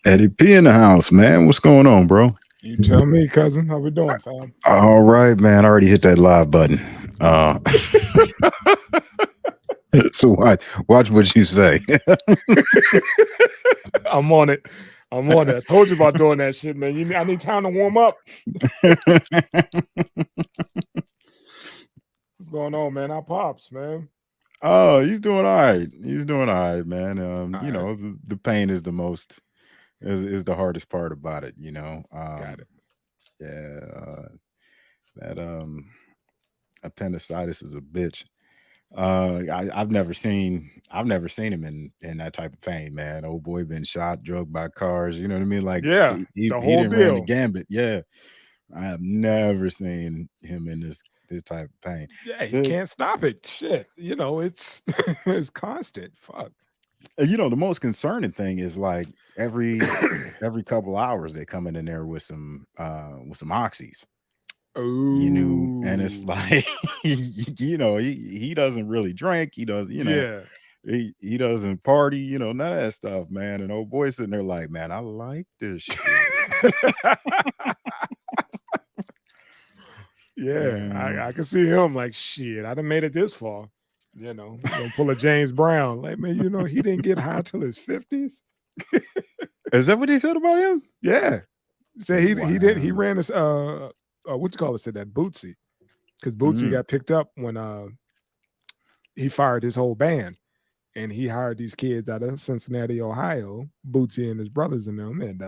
Eddie P in the house, man. What's going on, bro? You tell me, cousin. How we doing, fam? All right, man. I already hit that live button. So watch what you say. I'm on it. I'm on it. I told you about doing that shit, man. I need time to warm up. What's going on, man? Our pops, man. Oh, he's doing all right. He's doing all right, man. All right. The pain is the most is the hardest part about it. Got it. Yeah, that appendicitis is a bitch. I've never seen him in that type of pain, man. Old boy been shot, drugged by cars. You know what I mean? Like Yeah, he the whole didn't ran the deal. gambit. Yeah, I have never seen him in this type of pain. Yeah, he The can't stop it. Shit, it's it's constant. Fuck. the most concerning thing is like every couple hours they coming in there with some oxys. And it's Oh, like he doesn't really drink. He does, yeah, he doesn't party, none of that stuff, man. And old boy sitting there like, man, I like this shit. yeah. And I can see him like shit. I done made it this far. Gonna pull a James Brown. Like, man, he didn't get high till his 50s. is that what he said about him? Yeah. Say he Wow. ran this what you call it, said that Bootsy. Because Bootsy Mhm. got picked up when he fired his whole band and he hired these kids out of Cincinnati, Ohio, Bootsy and his brothers and them. And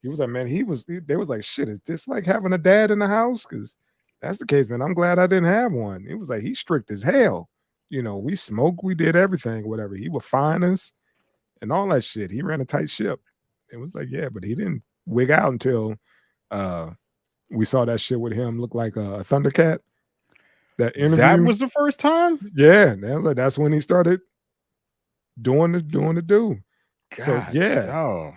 he was like, man, they was like, shit, is this like having a dad in the house? Because that's the case, man. I'm glad I didn't have one. It was like he's strict as hell. We smoked, we did everything, whatever. He would fine us and all that shit. He ran a tight ship. It was like, yeah, but he didn't wig out until uh we saw that shit with him look like a Thundercat. That That interview, was the first time? yeah, that's when he started doing the do. So God, yeah, oh,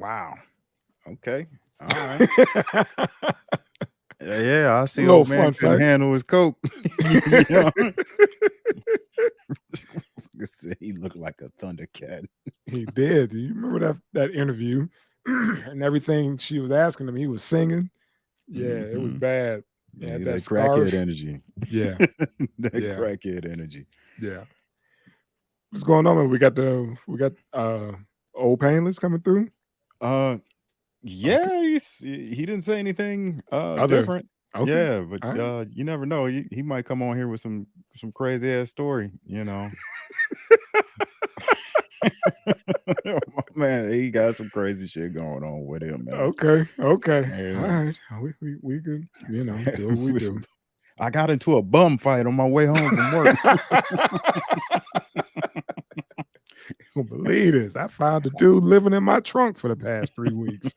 wow. Okay. All right. Yeah, I a see little old man fun couldn't fact. handle his coke. you know? He looked like a thundercat. He did. Do you remember that interview and everything she was asking him? He was singing. Yeah, it was Hmm. bad. He had Yeah, that that crackhead scarf. energy. Yeah, That yeah, crackhead energy. yeah. What's going on, man? We got old painless coming through. Uh Okay. yeah, he didn't say anything Other different. okay. Yeah, but All right. you never know. He might come on here with some crazy ass story. My man, he got some crazy shit going on with him, man. Okay. Okay. All Yeah. right. We could, do what we do. I got into a bum fight on my way home from work. Don't believe this. I found a dude living in my trunk for the past 3 weeks.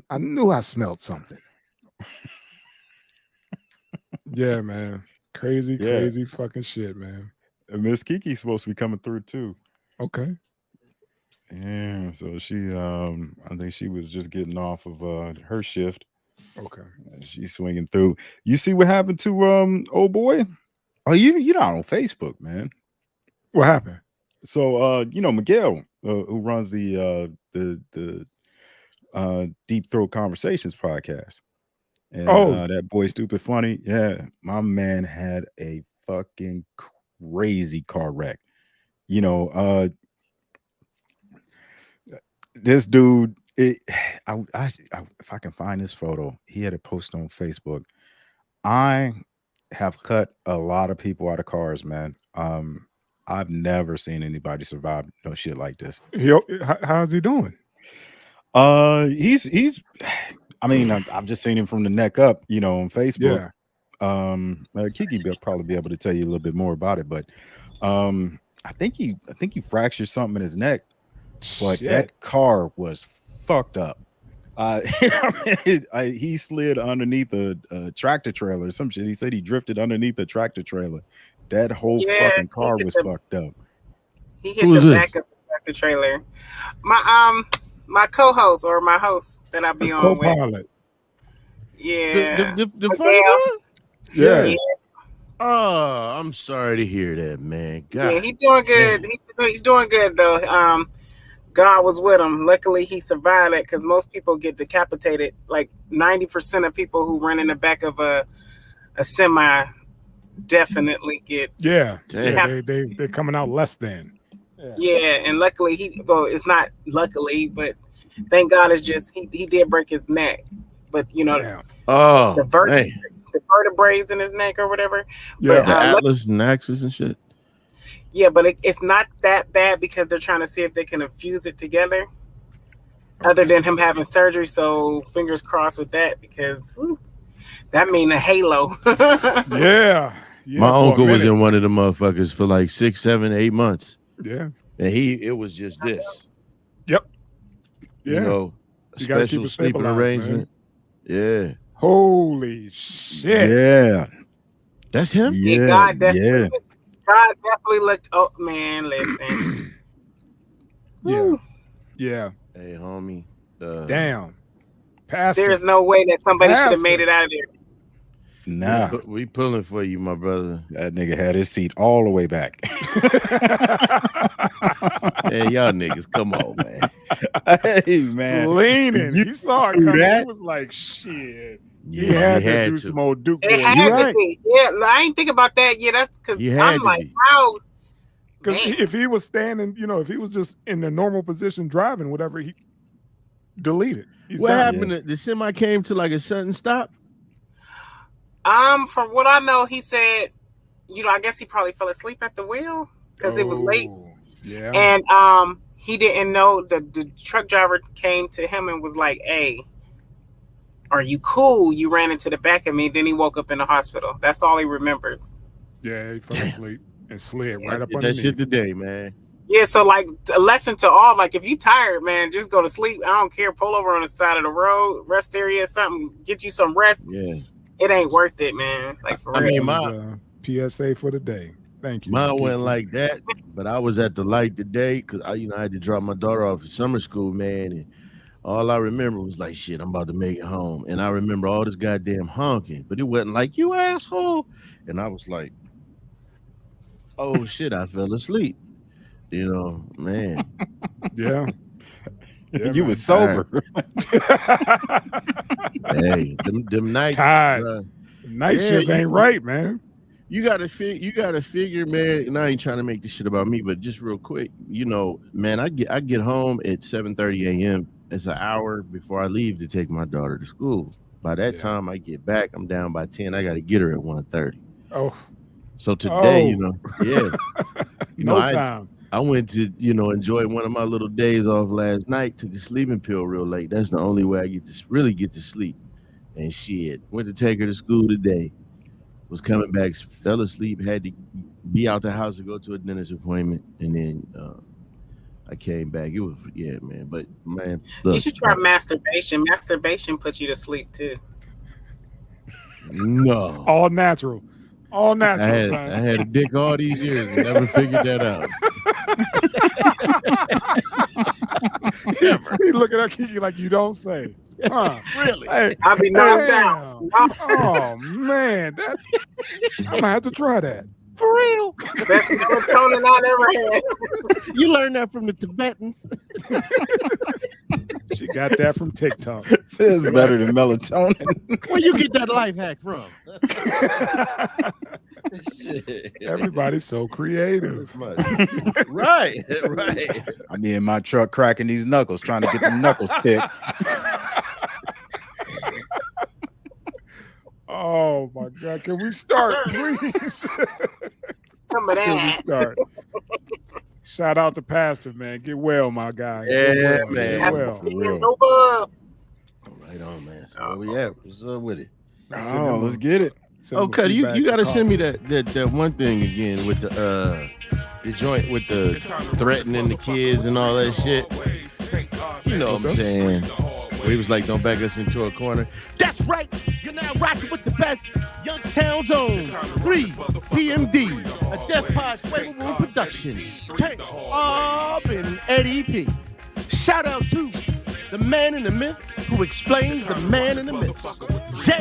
I knew I smelled something. Yeah, man. Crazy, Yeah, crazy fucking shit, man. and Miss Kiki's supposed to be coming through too. Okay. Yeah, so I think she was just getting off of her shift. Okay. She's swinging through. You see what happened to old boy? Oh, you're not on Facebook, man. What happened? So Miguel, who runs the Deep Throat Conversations podcast, and Oh, that boy Stupid Funny. Yeah, my man had a fucking crazy car wreck. You know, this dude. If I can find this photo, he had a post on Facebook. I have cut a lot of people out of cars, man. I've never seen anybody survive no shit like this. how's he doing? He's I mean, I've just seen him from the neck up, on Facebook. Yeah. Kiki will probably be able to tell you a little bit more about it, but I think he fractured something in his neck, but Shit. that car was fucked up. Uh, he slid underneath a tractor trailer or some shit. He said he drifted underneath a tractor trailer. That whole Yeah, fucking car was fucked up. he hit Who the is this? back of the trailer. My co-host or my host that I A be on with. co-pilot. Yeah. The funny Miguel. one? Yeah. Yeah. Yeah. Oh, I'm sorry to hear that, man. God. Yeah, he's doing good. He's doing good though. God was with him. Luckily, he survived it because most people get decapitated. Like 90% of people who run in the back of a semi definitely get. Yeah, Damn. they're coming out less than. Yeah, and luckily it's not luckily, but thank God it's just he did break his neck, but Oh, the man. vertebrae in his neck or whatever. Yeah. But The Atlas and Axis and shit. yeah, but it's not that bad because they're trying to see if they can infuse it together. Other than him having surgery, so fingers crossed with that because that mean a halo. Yeah. My uncle was in one of the motherfuckers for like 6, 7, 8 months. Yeah. And it was just this. Yep. You know, a You gotta keep special it sleeping stabilized, arrangement. man. Yeah. Holy shit. Yeah. That's him? Yeah. God definitely looked. Oh man, listen. Yeah. Hey, homie. Damn. Pastor. There's no way that somebody should have made it out of there. Nah. We pulling for you, my brother. That nigga had his seat all the way back. Hey, y'all niggas, come on, man. Hey, man. Leaning. You He saw it do coming. that? He was like, shit. Yeah, He had to do some old Duke. It boy. had You to right. be. Yeah, I ain't think about that. Yeah, that's because You had I'm to like, be. how? Because if he was standing, if he was just in the normal position driving, whatever, he deleted. What happened? The semi came to like a sudden stop? From what I know, he said, I guess he probably fell asleep at the wheel because it was late. Yeah. And he didn't know that the truck driver came to him and was like, "Hey, are you cool? You ran into the back of me." Then he woke up in the hospital. That's all he remembers. Yeah, he fell asleep and slid right up Did underneath. that shit today, man. Yeah, so like a lesson to all, like if you tired, man, just go to sleep. I don't care. Pull over on the side of the road, rest area, something, get you some rest. Yeah. It ain't worth it, man. Like for real. mean, PSA for the day. Thank you. Mine went like that, but I was at the light today because I had to drop my daughter off at summer school, man. And all I remember was like, shit, I'm about to make it home. And I remember all this goddamn honking, but it wasn't like, you asshole. And I was like, oh shit, I fell asleep. Man. Yeah. You was sober. Hey, them nights. Tired. Night shift ain't right, man. You gotta figure, man. And I ain't trying to make this shit about me, but just real quick, man, I get home at 7:30 a.m. It's an hour before I leave to take my daughter to school. By that time I get back, I'm down by 10. I gotta get her at 1:30. Oh. So today, time. I went to, enjoy one of my little days off last night, took a sleeping pill real late. That's the only way I get to sleep. And shit, went to take her to school today. Was coming back, fell asleep, had to be out the house to go to a dentist appointment. And then I came back. It was, man. But, man. Look, you should try masturbation. Masturbation puts you to sleep, too. No. All natural. All natural, I had a dick all these years and never figured that out. He looking at Kiki like, you don't say. Huh? Really? Hey, I'll be knocked out. Oh, man. I'm going to have to try that. For real. Best melatonin I ever had. You learned that from the Tibetans. She got that from TikTok. Says better than melatonin. Where you get that life hack from? Shit. Everybody's so creative. Right. I'm in my truck cracking these knuckles, trying to get the knuckles picked. Oh my God! Can we start, please? Some of that. Can we start? Shout out to Pastor, man. Get well, my guy. Yeah, well, man. Get well. Right on, man. So where we at? What's up with it? Oh, let's get it. Oh, Cuddy, you got to send me that one thing again with the joint with the threatening the kids and all that shit. You know what I'm saying? Where he was like, don't back us into a corner. That's right. You're now rocking with the best. Youngstown Zone 3 PMD. A Death Pod Flavor Room production. Tank, and Eddie P. Shout out to the man in the myth who explains the man in the myth. J.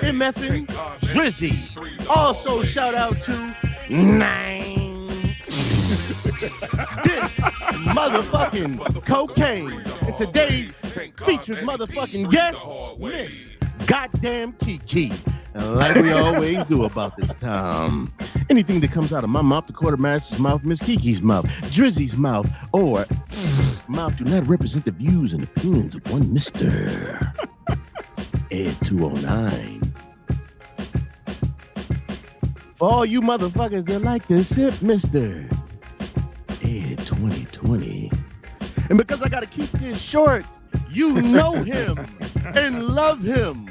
MFing Drizzy. Also shout out to Nine. This motherfucking cocaine. And today's featured motherfucking guest, Miss Goddamn Kiki. And like we always do about this time, anything that comes out of my mouth, the quartermaster's mouth, Miss Kiki's mouth, Drizzy's mouth, or mouth do not represent the views and opinions of one Mr. Ed 209. For all you motherfuckers that like to sip, Mr. Ed 2020. And because I gotta keep this short, you know him and love him.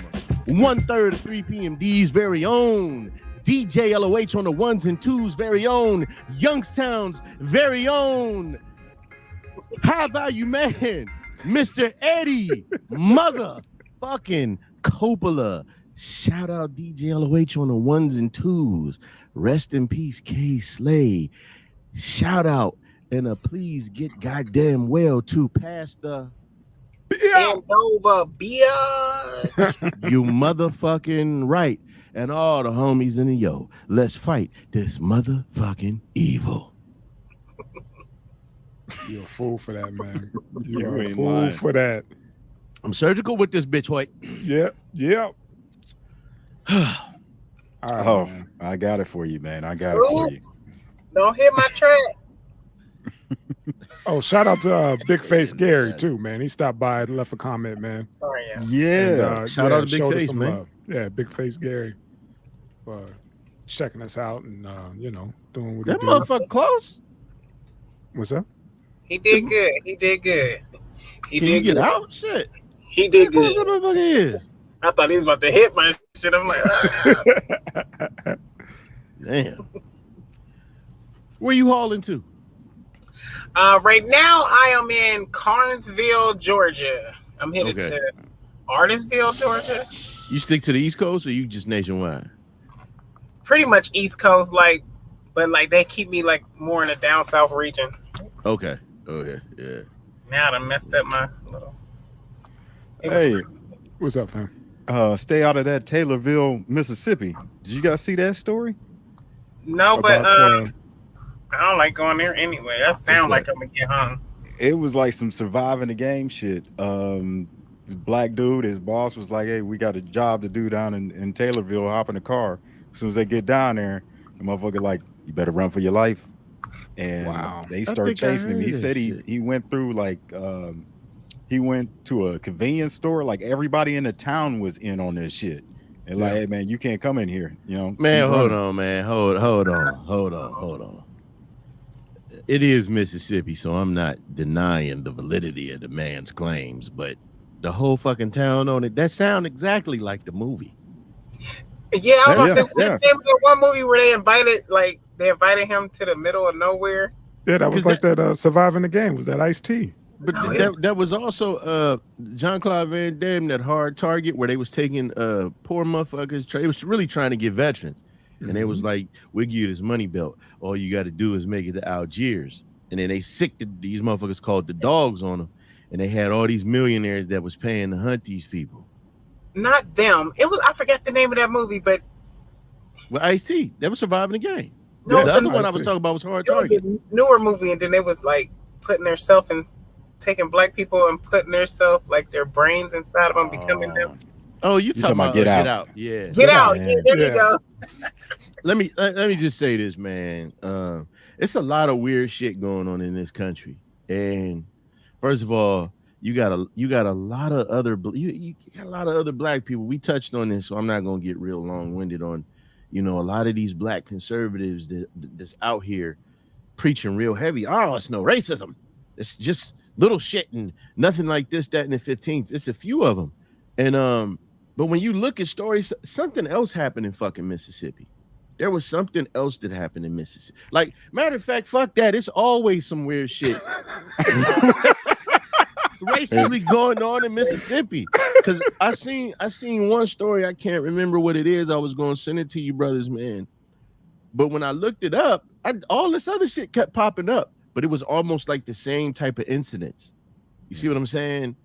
1/3 of 3 p.m.D's very own DJ LOH on the ones and twos very own Youngstown's very own high value man, Mr. Eddie motherfucking Coppola. Shout out DJ LOH on the ones and twos. Rest in peace, K Slay. Shout out and please get goddamn well to Pastor Over beer. You motherfucking right. And all the homies in the yo, let's fight this motherfucking evil. You're a fool for that, man. You're You a ain't fool lying. for that. I'm surgical with this bitch, Hoyt. Yep. All right, Oh, man. I got it for you, man. I got it for you. Don't hit my track. Oh, shout out to Big Face Gary too, man. He stopped by and left a comment, man. Sorry, yeah. Yeah. And, Shout out to Big showed us Face, some man. love. Yeah, Big Face Gary, for checking us out and doing what he That do. motherfucker close. What's up? He did good. He did good. He Can you did get good. out? Shit. He did Where good. that motherfucker is? I thought he was about to hit my shit. I'm like, Damn. Where you hauling to? right now I am in Carnesville, Georgia. I'm headed Okay. to Artistville, Georgia. You stick to the East Coast or you just nationwide? Pretty much East Coast, but they keep me more in the down south region. Okay. Okay. Yeah. Now I done messed up my little. It was Hey, pretty- What's up, fam? stay out of that Taylorville, Mississippi. Did you guys see that story? No, but About, I don't like going there anyway. That sounds like I'm gonna get hung. It was like some surviving the game shit. This black dude, his boss was like, "Hey, we got a job to do down in Taylorville. Hop in the car." As soon as they get down there, the motherfucker like, "You better run for your life." And Wow. they I start think I chasing him. heard He that said shit. he went through he went to a convenience store. Like everybody in the town was in on this shit. And like, Yeah. "Hey man, you can't come in here." Man, keep hold running. on, man. Hold on. It is Mississippi, so I'm not denying the validity of the man's claims, but the whole fucking town on it, that sound exactly like the movie. Yeah, I was Yeah, gonna say, yeah. what's the name of that one movie where they invited him to the middle of nowhere? Yeah, that was 'Cause like that surviving the game. Was that Ice-T? But Oh, yeah. that was also Jean-Claude Van Damme, that Hard Target, where they was taking poor motherfuckers. They was really trying to get veterans. And they was like, "We'll give you this money belt. All you got to do is make it to Algiers." And then they sicked these motherfuckers called the dogs on them. And they had all these millionaires that was paying to hunt these people. Not them. It was, I forget the name of that movie, but Well, Ice-T, that was surviving the game. no, Yeah, The it other was, one I was talking about was Hard it was Target. a newer movie, and then they was putting themselves and taking black people and putting themselves their brains inside of them, becoming them. Oh, you talking about Get Get Out. Out? Yeah. Get out! man. Yeah, there Yeah. you go. Let me just say this, man. It's a lot of weird shit going on in this country. And first of all, you got a lot of other you got a lot of other black people. We touched on this, so I'm not gonna get real long-winded on, a lot of these black conservatives that's out here preaching real heavy. Oh, it's no racism. It's just little shit and nothing like this, that, and the 15th. It's a few of them. And but when you look at stories, something else happened in fucking Mississippi. There was something else that happened in Mississippi. Like, matter of fact, fuck that. It's always some weird shit racially going on in Mississippi. Because I seen one story. I can't remember what it is. I was going to send it to you, brothers, man. But when I looked it up, all this other shit kept popping up. But it was almost like the same type of incidents. You see what I'm saying?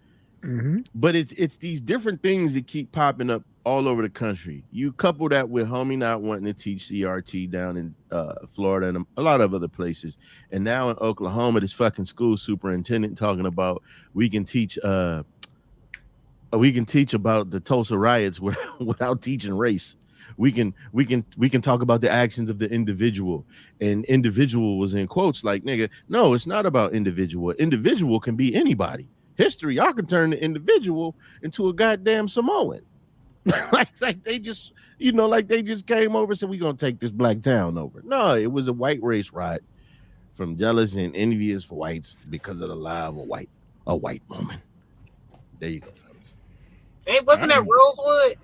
But it's these different things that keep popping up all over the country. You couple that with homie not wanting to teach CRT down in Florida and a lot of other places, and now in Oklahoma, this fucking school superintendent talking about we can teach about the Tulsa riots without teaching race. We can talk about the actions of the individual, and individual was in quotes like, nigga, no, it's not about individual. Individual can be anybody. History, y'all can turn the individual into a goddamn Samoan. like they just, like they just came over and said, we gonna take this black town over. No, it was a white race riot from jealous and envious for whites because of the lie of a white woman. There you go, fellas. Hey, wasn't that Rosewood?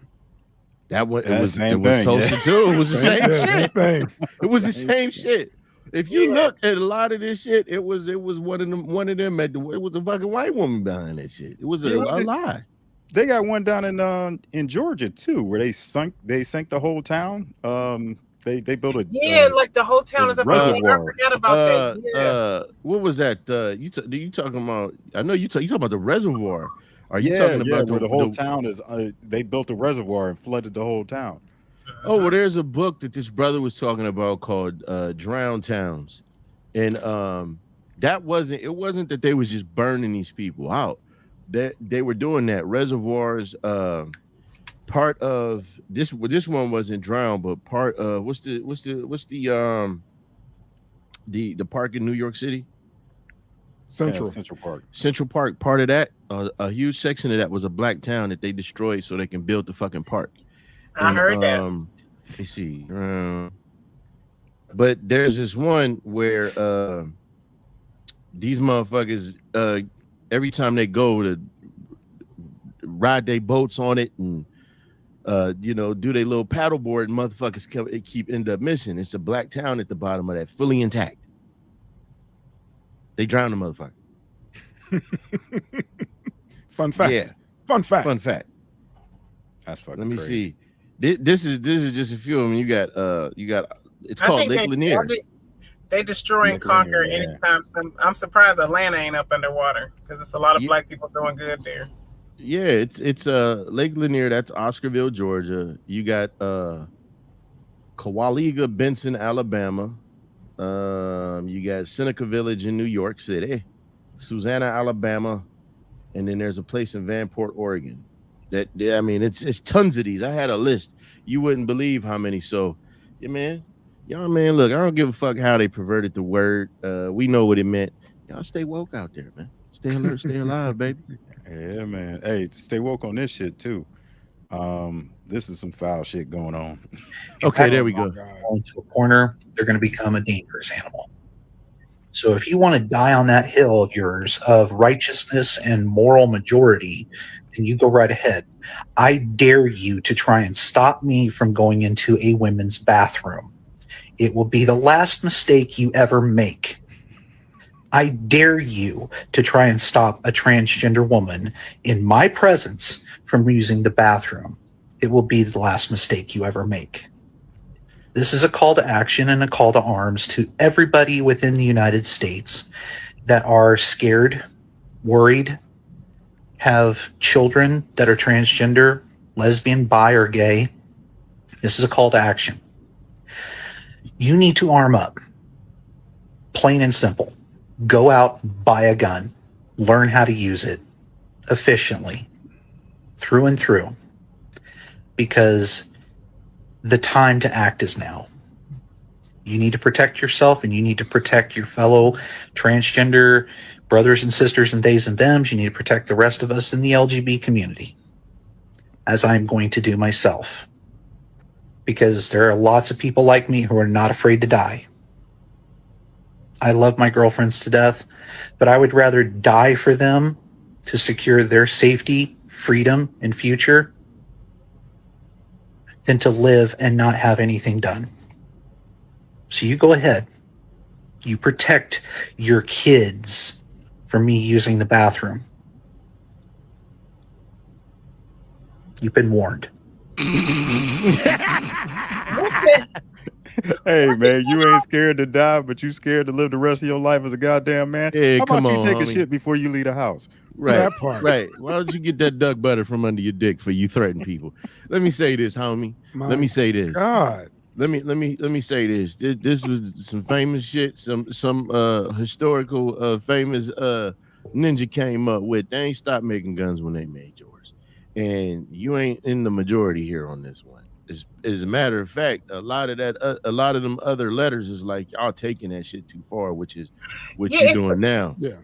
That one, it was Tulsa too. It was the same shit. It was the same shit. If you look at a lot of this shit, it was one of them it was a fucking white woman behind that shit. It was a lie. They got one down in Georgia too, where they sank the whole town. They built a like the whole town is a reservoir. I forgot about that. Yeah. What was that? You talking about? I know you talking about the reservoir. Are you talking about where the whole town is? They built a reservoir and flooded the whole town. Oh, well, there's a book that this brother was talking about called Drowned Towns. And it wasn't that they was just burning these people out. They were doing that. Reservoirs, part of this one wasn't drowned, but part of what's the park in New York City? Central Park. Part of that, a huge section of that was a black town that they destroyed so they can build the fucking park. I heard that. Let me see. But there's this one where these motherfuckers, every time they go to ride their boats on it and do their little paddleboard, and motherfuckers end up missing. It's a black town at the bottom of that, fully intact. They drowned the motherfucker. Fun fact. Yeah. Fun fact. That's fucking. Let me crazy. see. This is just a few of them. You got it's called Lake Lanier. They destroy and conquer anytime. I'm surprised Atlanta ain't up underwater because it's a lot of black people doing good there. Yeah, it's Lake Lanier. That's Oscarville, Georgia. You got Cowaliga, Benson, Alabama. You got Seneca Village in New York City, Susanna, Alabama, and then there's a place in Vanport, Oregon. It's tons of these. I had a list. You wouldn't believe how many. So, yeah, man. Y'all, man, look, I don't give a fuck how they perverted the word. We know what it meant. Y'all stay woke out there, man. Stay alert, stay alive, baby. Yeah, man. Hey, stay woke on this shit too. This is some foul shit going on. Okay, there we go. Into a corner, they're going to become a dangerous animal. So if you want to die on that hill of yours of righteousness and moral majority, then you go right ahead. I dare you to try and stop me from going into a women's bathroom. It will be the last mistake you ever make. I dare you to try and stop a transgender woman in my presence from using the bathroom. It will be the last mistake you ever make. This is a call to action and a call to arms to everybody within the United States that are scared, worried, have children that are transgender, lesbian, bi, or gay. This is a call to action. You need to arm up. Plain and simple. Go out, buy a gun, learn how to use it efficiently, through and through, because the time to act is now. You need to protect yourself, and you need to protect your fellow transgender brothers and sisters and theys and thems. You need to protect the rest of us in the LGBT community, as I'm going to do myself, because there are lots of people like me who are not afraid to die. I love my girlfriends to death, but I would rather die for them to secure their safety, freedom, and future than to live and not have anything done. So you go ahead. You protect your kids from me using the bathroom. You've been warned. Hey man, you ain't scared to die, but you scared to live the rest of your life as a goddamn man. Yeah, How come about you on, take a homie. shit before you leave the house? Right, That part. right. Why don't you get that duck butter from under your dick for you threaten people? Let me say this, homie. My Let me say this. God. Let me say this. This was some famous shit. Some historical famous ninja came up with. They ain't stopped making guns when they made yours, and you ain't in the majority here on this one. As a matter of fact, a lot of them other letters is like y'all taking that shit too far, which is what Yeah, you it's doing now. Yeah.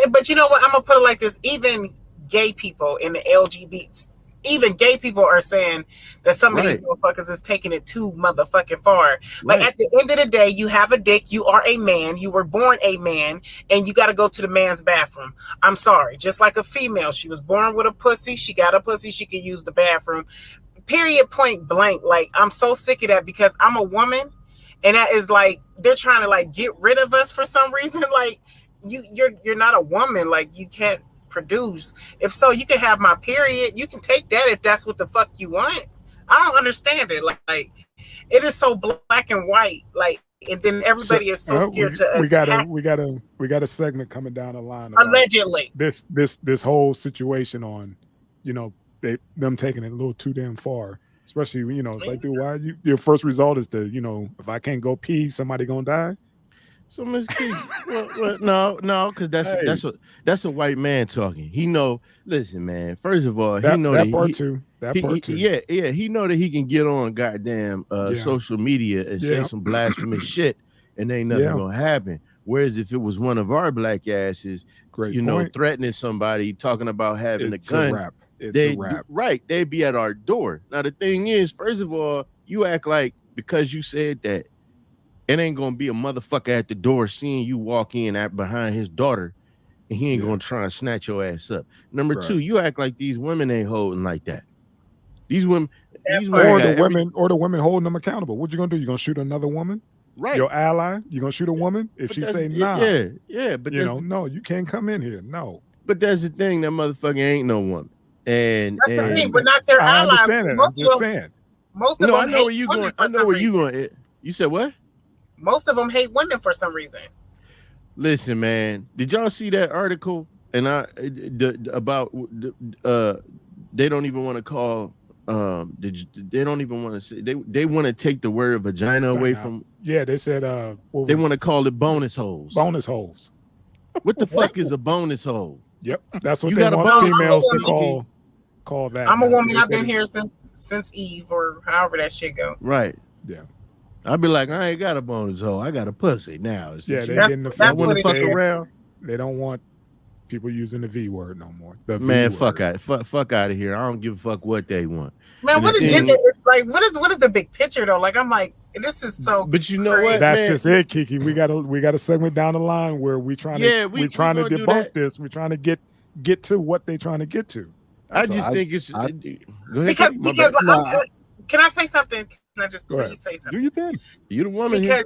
but you know what? I'm gonna put it like this: even gay people in the LGBT, even gay people are saying that some of these Right. motherfuckers is taking it too motherfucking far. Like Right. at the end of the day, you have a dick, you are a man, you were born a man, and you got to go to the man's bathroom. I'm sorry, just like a female, she was born with a pussy, she got a pussy, she can use the bathroom. Period, point blank. Like I'm so sick of that because I'm a woman, and that is like they're trying to like get rid of us for some reason. Like you're not a woman. Like you can't produce. If so, you can have my period. You can take that if that's what the fuck you want. I don't understand it. Like it is so black and white. Like and then everybody is so scared to attack. we got a segment coming down the line about Allegedly, this whole situation on, them taking it a little too damn far. Especially, it's like, dude, why your first result is to, if I can't go pee, somebody gonna die. So Miss Key, well, no, because that's a white man talking. He know. Listen, man. First of all, he know that part too. That part too. Yeah. He know that he can get on goddamn social media and say some blasphemous shit, and ain't nothing gonna happen. Whereas if it was one of our black asses, Great point. threatening somebody, talking about having It's a gun, a wrap. It's a wrap. Right, they'd be at our door. Now the thing is, first of all, you act like because you said that. It ain't gonna be a motherfucker at the door seeing you walk in behind his daughter, and he ain't gonna try and snatch your ass up. Number two, you act like these women ain't holding like that. These women, or the women holding them accountable. What you gonna do? You gonna shoot another woman? Right. Your ally? You gonna shoot a woman if she say nah? Yeah. But no, you can't come in here. No. But that's the thing. That motherfucker ain't no woman. And that's the thing. We're not their I allies. understand that. I'm just saying. Most of them I know where you going. I know where you going. You said what? Most of them hate women for some reason. Listen, man, did y'all see that article? And about they don't even want to call. They don't even want to say they want to take the word vagina away from. Yeah, they said they want to call it bonus holes. Bonus holes. What the fuck is a bonus hole? Yep, that's what they want females to call that. I'm a woman. I've been here since Eve or however that shit go. Right. Yeah. I'd be like, I ain't got a bonus hole. I got a pussy now. Yeah, they're getting that's what fuck around. They don't want people using the V word no more. Man, fuck out of here. I don't give a fuck what they want. Man, what is gender? Like, what is the big picture though? Like, I'm like, this is so. But you know what? That's just it, Kiki. We got a segment down the line where we're trying to debunk this. We're trying to get to what they're trying to get to. I just think it's go ahead, because can I say something? Can I just please say something? Do you think you're the woman? Because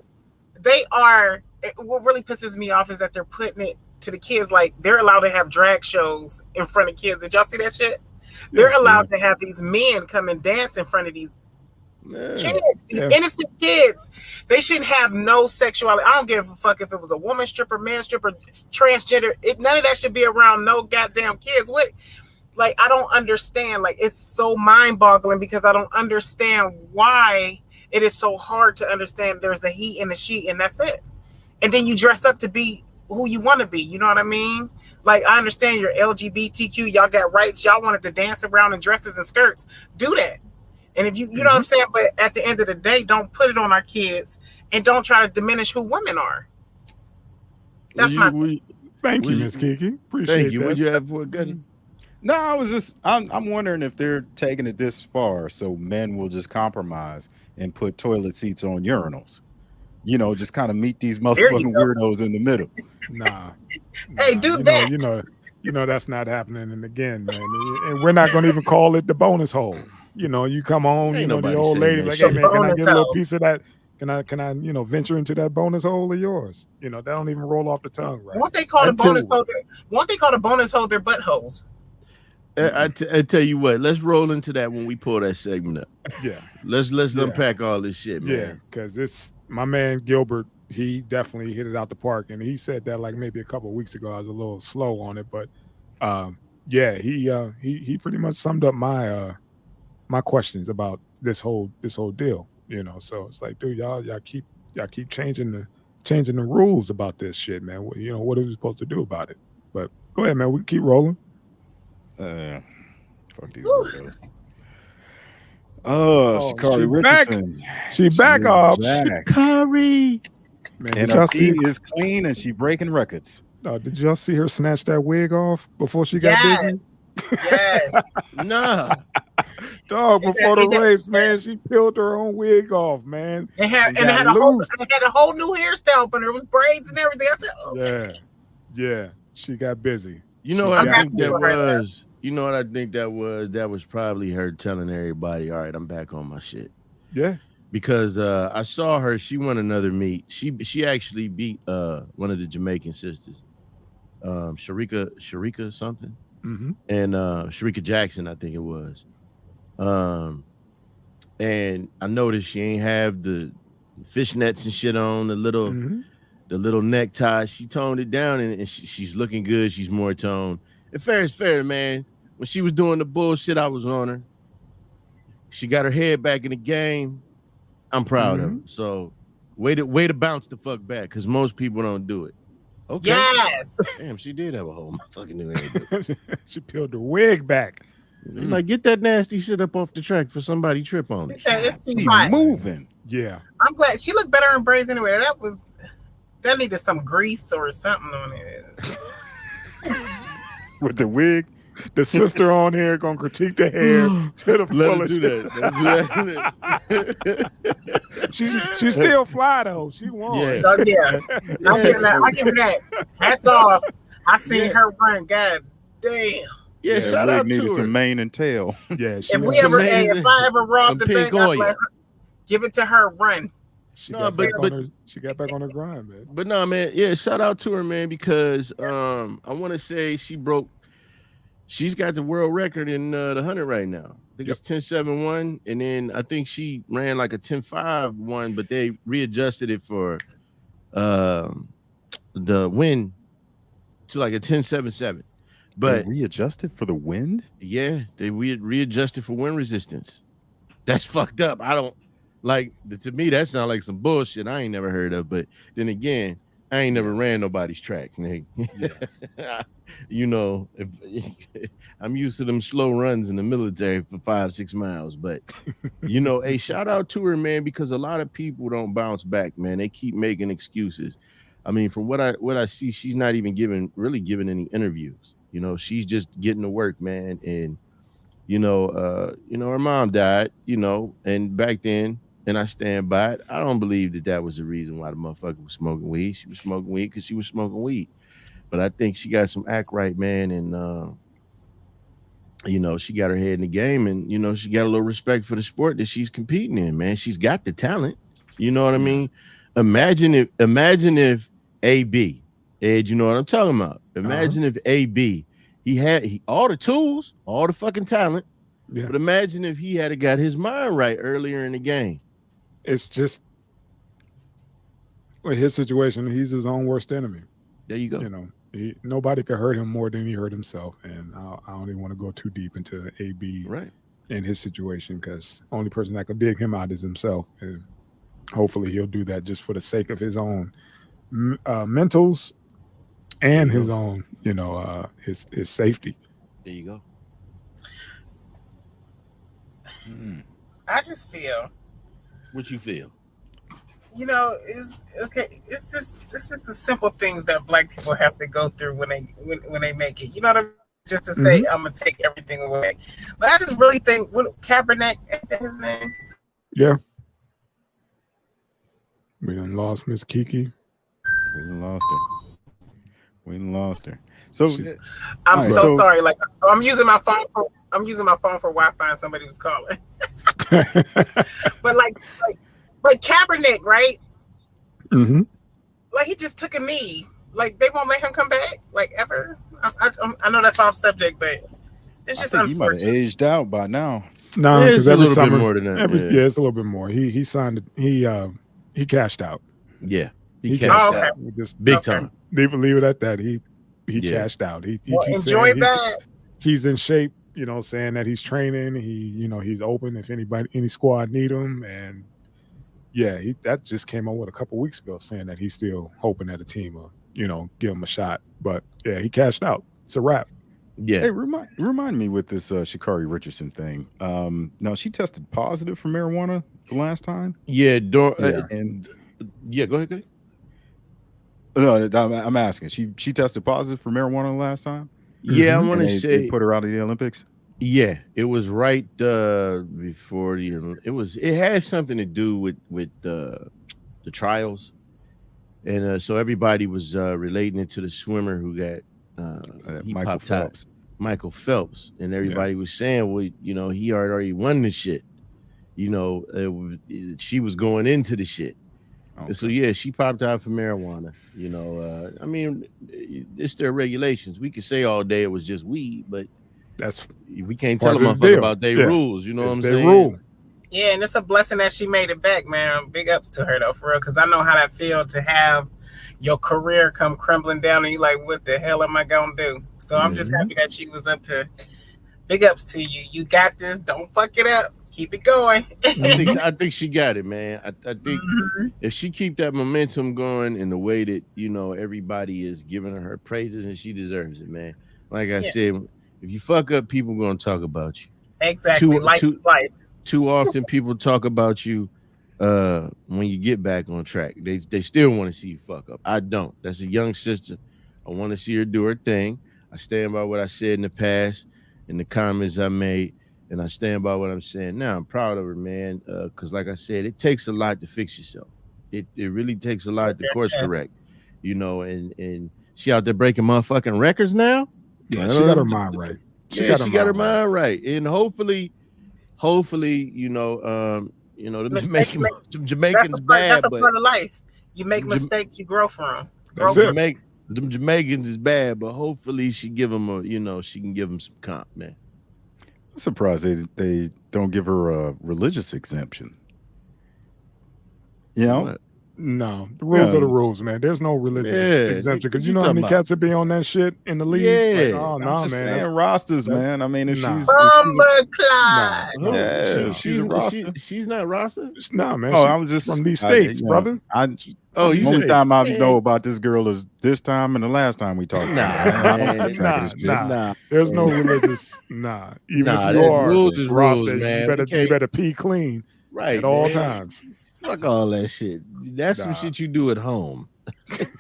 they are. What really pisses me off is that they're putting it to the kids like they're allowed to have drag shows in front of kids. Did y'all see that shit? They're allowed to have these men come and dance in front of these kids, these innocent kids. They shouldn't have no sexuality. I don't give a fuck if it was a woman stripper, man stripper, transgender. None of that should be around no goddamn kids. What? Like, I don't understand. Like, it's so mind-boggling because I don't understand why it is so hard to understand there's a he and a she, and that's it. And then you dress up to be who you want to be. You know what I mean? Like, I understand you're LGBTQ. Y'all got rights. Y'all wanted to dance around in dresses and skirts. Do that. And if you know what I'm saying? But at the end of the day, don't put it on our kids and don't try to diminish who women are. That's Thank you, Miss Kiki. Appreciate thank you. that. What you have for a gunny? No, I'm wondering if they're taking it this far so men will just compromise and put toilet seats on urinals. Just kind of meet these motherfucking weirdos in the middle. Nah. Hey, do that. You know that's not happening. And again, man, and we're not going to even call it the bonus hole. You come home, the old lady like, hey man, can I get a little piece of that? Can I venture into that bonus hole of yours? That don't even roll off the tongue, right? Won't they call the bonus hole? Won't they call the bonus hole their buttholes? I tell you what, let's roll into that when we pull that segment up. Yeah. Let's unpack all this shit, man. Yeah, because it's my man Gilbert. He definitely hit it out the park, and he said that like maybe a couple of weeks ago. I was a little slow on it, but yeah, he pretty much summed up my my questions about this whole deal. You know, so it's like, dude, y'all keep changing the rules about this shit, man. What are we supposed to do about it? But go ahead, man. We can keep rolling. Fuck these weirdos. Sha'Carri Richardson. She back off. Sha'Carri. Man, And did y'all her see? feet is clean and she breaking records. Did y'all see her snatch that wig off before she got busy? Yes. Nah. Dog, before the race, man, she peeled her own wig off, man. It had a whole new hairstyle, but it was braids and everything. I said, okay. Yeah, she got busy. You know what I think that was? You know what I think that was? That was probably her telling everybody, all right, I'm back on my shit. Yeah. Because I saw her, she won another meet. She actually beat one of the Jamaican sisters. Sharika something. Mm-hmm. And Sharika Jackson, I think it was. And I noticed she ain't have the fishnets and shit on, the little necktie. She toned it down, and she's looking good. She's more toned. And fair is fair, man. When she was doing the bullshit, I was on her. She got her head back in the game. I'm proud of her. So way to bounce the fuck back, because most people don't do it. Okay. Yes. Damn, she did have a whole fucking new head. She peeled the wig back. Like, get that nasty shit up off the track for somebody trip on it. It's too She hot. moving. Yeah. I'm glad she looked better in braids anyway. That needed some grease or something on it. With the wig. The sister on here gonna critique the hair to the Let her fullest. do that. She's still fly though. She won. Yeah. So yeah, I give her that. Hats off. I seen her run. God damn. Yeah, shout out needed to some her. mane and tail. Yeah. If I ever robbed the bank, I'd be like, give it to her. Run. She No, got but- back on her, she got back on her grind, man. But no, man, yeah, shout out to her, man, because I want to say she's got the world record in the 100 right now. I think it's 10.71, and then I think she ran like a 10.5 one, but they readjusted it for the win to like a 10.77. But They readjusted for the wind? yeah, they readjusted for wind resistance. That's fucked up. I don't like, to me that sounds like some bullshit I ain't never heard of. But then again, I ain't never ran nobody's track, nigga. Yeah. You know, if I'm used to them slow runs in the military for 5-6 miles, but you know, hey, shout out to her, man, because a lot of people don't bounce back, man. They keep making excuses. I mean, from what I see, she's not even giving any interviews. You know, she's just getting to work, man. And you know, her mom died, you know, and back then, and I stand by it, I don't believe that was the reason why the motherfucker was smoking weed. She was smoking weed because she was smoking weed. But I think she got some act right, man, and you know, she got her head in the game, and you know, she got a little respect for the sport that she's competing in, man. She's got the talent. You know what I mean? Imagine if AB, Ed, you know what I'm talking about. Imagine if AB, he had all the tools, all the fucking talent. Yeah. But imagine if he had got his mind right earlier in the game. It's just with his situation, he's his own worst enemy. There you go. You know, nobody could hurt him more than he hurt himself. And I don't even want to go too deep into AB Right. in his situation, because only person that can dig him out is himself. And hopefully he'll do that just for the sake of his own mentals and his own, you know, his safety. There you go. I just feel, What you feel? you know, it's okay. It's just the simple things that Black people have to go through when they make it. You know what I mean? Just to say, I'm gonna take everything away. But I just really think, Kaepernick, is that his name? Yeah. We done lost Miss Kiki. We done lost her. So I'm All right, so so- sorry. Like, I'm using my phone for Wi-Fi, and somebody was calling. But Kaepernick, right? Mm-hmm. Like, he just took a knee. Like, they won't let him come back, like, ever. I know that's off subject, but It's I just think he might have unfortunate. aged out by now. No, Yeah, because it's a every little bit summer, more than that. yeah, it's a little bit more. He signed it. He cashed out. Yeah, he He cashed Oh, okay. out We just big Okay. time. leave it at that. He Yeah. cashed out. He Well, keeps enjoy saying that. he's in shape. Saying that he's training. He's open if any squad need him. And yeah, that just came on a couple weeks ago, saying that he's still hoping that a team will give him a shot. But yeah, he cashed out. It's a wrap. Yeah. Hey, remind me with this Sha'Carri Richardson thing. No, she tested positive for marijuana the last time. Yeah. And Yeah, go ahead. no, I'm asking. She tested positive for marijuana the last time. Yeah, I Mhm. want to They say. put her out of the Olympics. Yeah, it was right before it had something to do with the trials, and so everybody was relating it to the swimmer who got he Michael popped out, Phelps. Michael Phelps, and everybody was saying, well, he already won the shit. She was going into the shit. Okay. So yeah, she popped out for marijuana. I mean, it's their regulations. We could say all day it was just weed, but That's we can't part tell a of the motherfucker deal. about their Yeah. rules. You know what I'm It's their saying? rule. Yeah, and it's a blessing that she made it back, man. Big ups to her though, for real, because I know how that feels to have your career come crumbling down, and you like, what the hell am I gonna do? So I'm just happy that she was up to. Big ups to you. You got this. Don't fuck it up. Keep it going. I think she got it, man. I think Mhm. if she keep that momentum going in the way that everybody is giving her praises, and she deserves it, man. Like I Yeah. said, if you fuck up, people gonna talk about you. Exactly. Life. Too often people talk about you when you get back on track. They still want to see you fuck up. I don't. That's a young sister. I want to see her do her thing. I stand by what I said in the past, in the comments I made, and I stand by what I'm saying now. I'm proud of her, man, because like I said, it takes a lot to fix yourself. It really takes a lot to course correct, and she out there breaking motherfucking records now. Yeah, she got her mind right. She got her mind right, and hopefully, them Jamaicans bad, that's a but part of life. You make mistakes, you grow from. That's it. Them Jamaicans is bad, but hopefully she give them she can give them some comp, man. I'm surprised they don't give her a religious exemption. What? No, the rules are the rules, man. There's no religious exemption because you know how many cats would be on that shit in the league. Yeah, like, oh no, I'm just man. saying rosters, man. I mean, if she's she's a roster. She's not roster. No, man. Oh, I was just from these states, brother. The you only say, time I know about this girl is this time and the last time we talked. Nah. There's no religious. Nah, even if you are rules is roster, rules, man. you better pee clean right at all man. times. Fuck all that shit. That's some shit you do at home.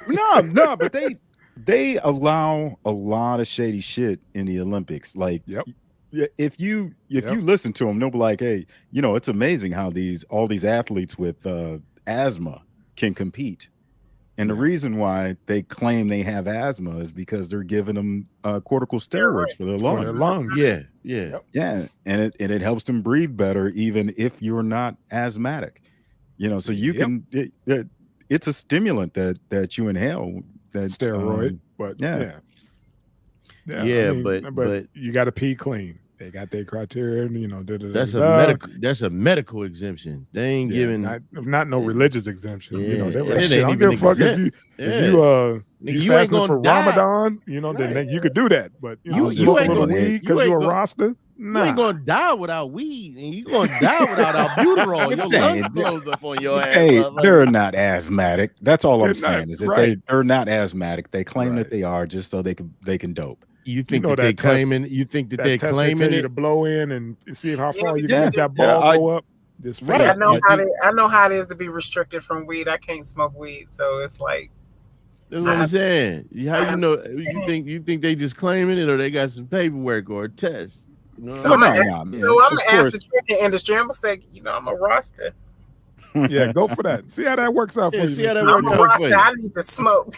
no, but they allow a lot of shady shit in the Olympics. Like, if you listen to them, they'll be like, hey, it's amazing how all these athletes with asthma can compete. And the reason why they claim they have asthma is because they're giving them corticosteroids for their lungs. Yeah, and it helps them breathe better, even if you're not asthmatic. So you can. It's a stimulant that you inhale. That steroid, but but you got to pee clean. They got their criteria, That's a medical exemption. They ain't giving not no religious exemption. They like, shit, I don't give a fuck if you fasting ain't for die. Ramadan, then you could do that. But you smoke a little weed because you're a roster. You ain't gonna die without weed, and you gonna die without albuterol. Your lungs close up on your ass. Hey, they're not asthmatic. That's all I'm saying. Not, is that they're not asthmatic. They claim that they are just so they can dope. You think that they claiming? You think that they're claiming it to blow in and see how far you can make that ball go up? I know how it is to be restricted from weed. I can't smoke weed, so it's like. That's what I'm saying. How you think they just claiming it, or they got some paperwork or a test? I'm gonna ask the drinking industry. I'm gonna say, I'm a roster. Yeah, go for that. See how that works out for you. See how that works out for you. I need to smoke.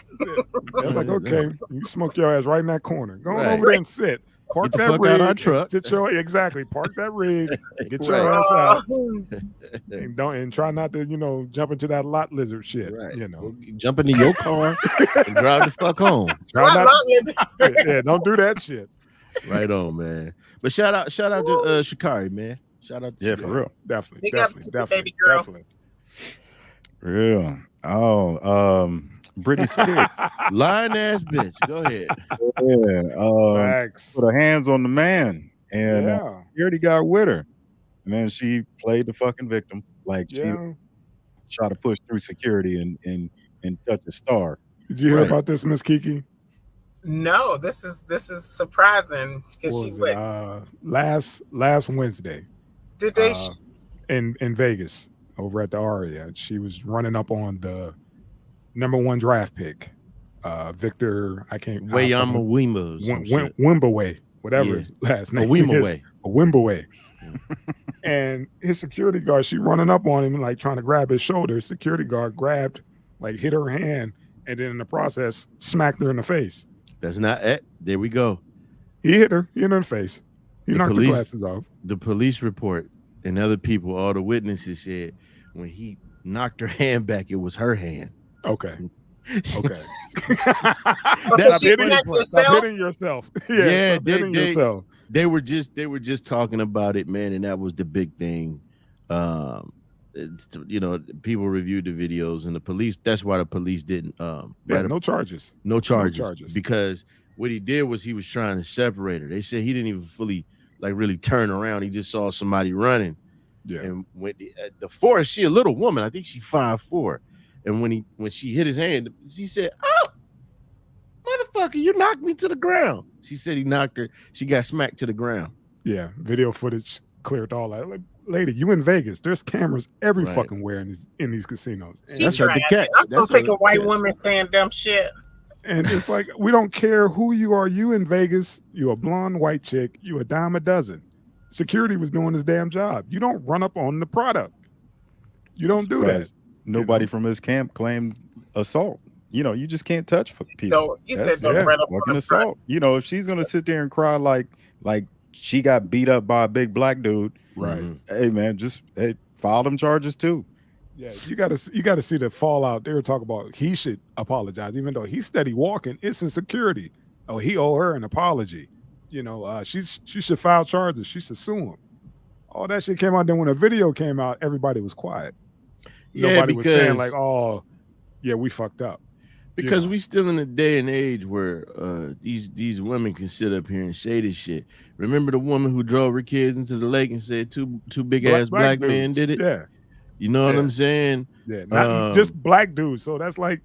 Like, okay, you smoke your ass right in that corner. Go on over there and sit. Park that rig. Out our truck. Park that rig. Get your ass out. And try not to, jump into that lot lizard shit. Right. Jump into your car and drive the fuck home. Don't do that shit. Right on, man. But shout out to Sha'Carri, man. Shout out to Yeah, Sha'Carri. for real. Definitely, Big ups to the baby girl. definitely. Real. Oh, Britney Spears. Lying ass bitch. Go ahead. Yeah. Facts. Put her hands on the man, and Yeah, he already got with her. And then she played the fucking victim, like she yeah. tried to push through security and touch a star. Did you hear Right. about this, Miss Kiki? No, this is surprising because What she was it? Last Wednesday did they in Vegas over at the Aria. She was running up on the #1 draft pick, Victor. I can't. Wayama Weema. Wimbaway, whatever Yeah. his last A name. Weema. Wimbaway. And his security guard, she running up on him, like trying to grab his shoulder. Security guard grabbed, like hit her hand, and then in the process, smacked her in the face. That's not it. There we go. He hit her in the face. He The knocked police- the glasses off. The police report and other people, all the witnesses said when he knocked her hand back, it was her hand. Okay. Okay. so she smacked Stop herself? hitting yourself. Yeah, stop hitting yourself. They were just talking about it, man, and that was the big thing. People reviewed the videos, and the police. That's why the police didn't. No charges. No charges. charges. Because what he did was he was trying to separate her. They said he didn't even fully really turn around. He just saw somebody running. Yeah. And when the force, she a little woman. I think she 5'4". And when she hit his hand, she said, "Oh, motherfucker, you knocked me to the ground." She said he knocked her. She got smacked to the ground. Yeah. Video footage cleared all that. Like, lady, you in Vegas? There's cameras every Right. fucking where in these casinos. And, She That's like the tried. catch. I'm so That's sick a of white catch. women saying dumb shit. and it's like we don't care who you are. You in Vegas? You a blonde white chick? You a dime a dozen? Security was doing his damn job. You don't run up on the product. You don't do that. Surprised Nobody from his camp claimed assault. You just can't touch people. So you That's said don't yeah. run up fucking on the assault. If she's gonna sit there and cry like she got beat up by a big black dude, Right. Mhm. hey man, just file them charges too. Yeah, you gotta see the fallout. They were talking about he should apologize, even though he's steady walking. It's insecurity. Oh, he owe her an apology. She should file charges. She should sue him. All that shit came out. Then when the video came out, everybody was quiet. Yeah, Nobody was saying because- like, "Oh, yeah, we fucked up." Because we still in a day and age where these women can sit up here and say this shit. Remember the woman who drove her kids into the lake and said two big ass black men dudes. did it? Yeah, You know what Yeah. I'm saying? yeah. Not Um, just black dudes. So that's like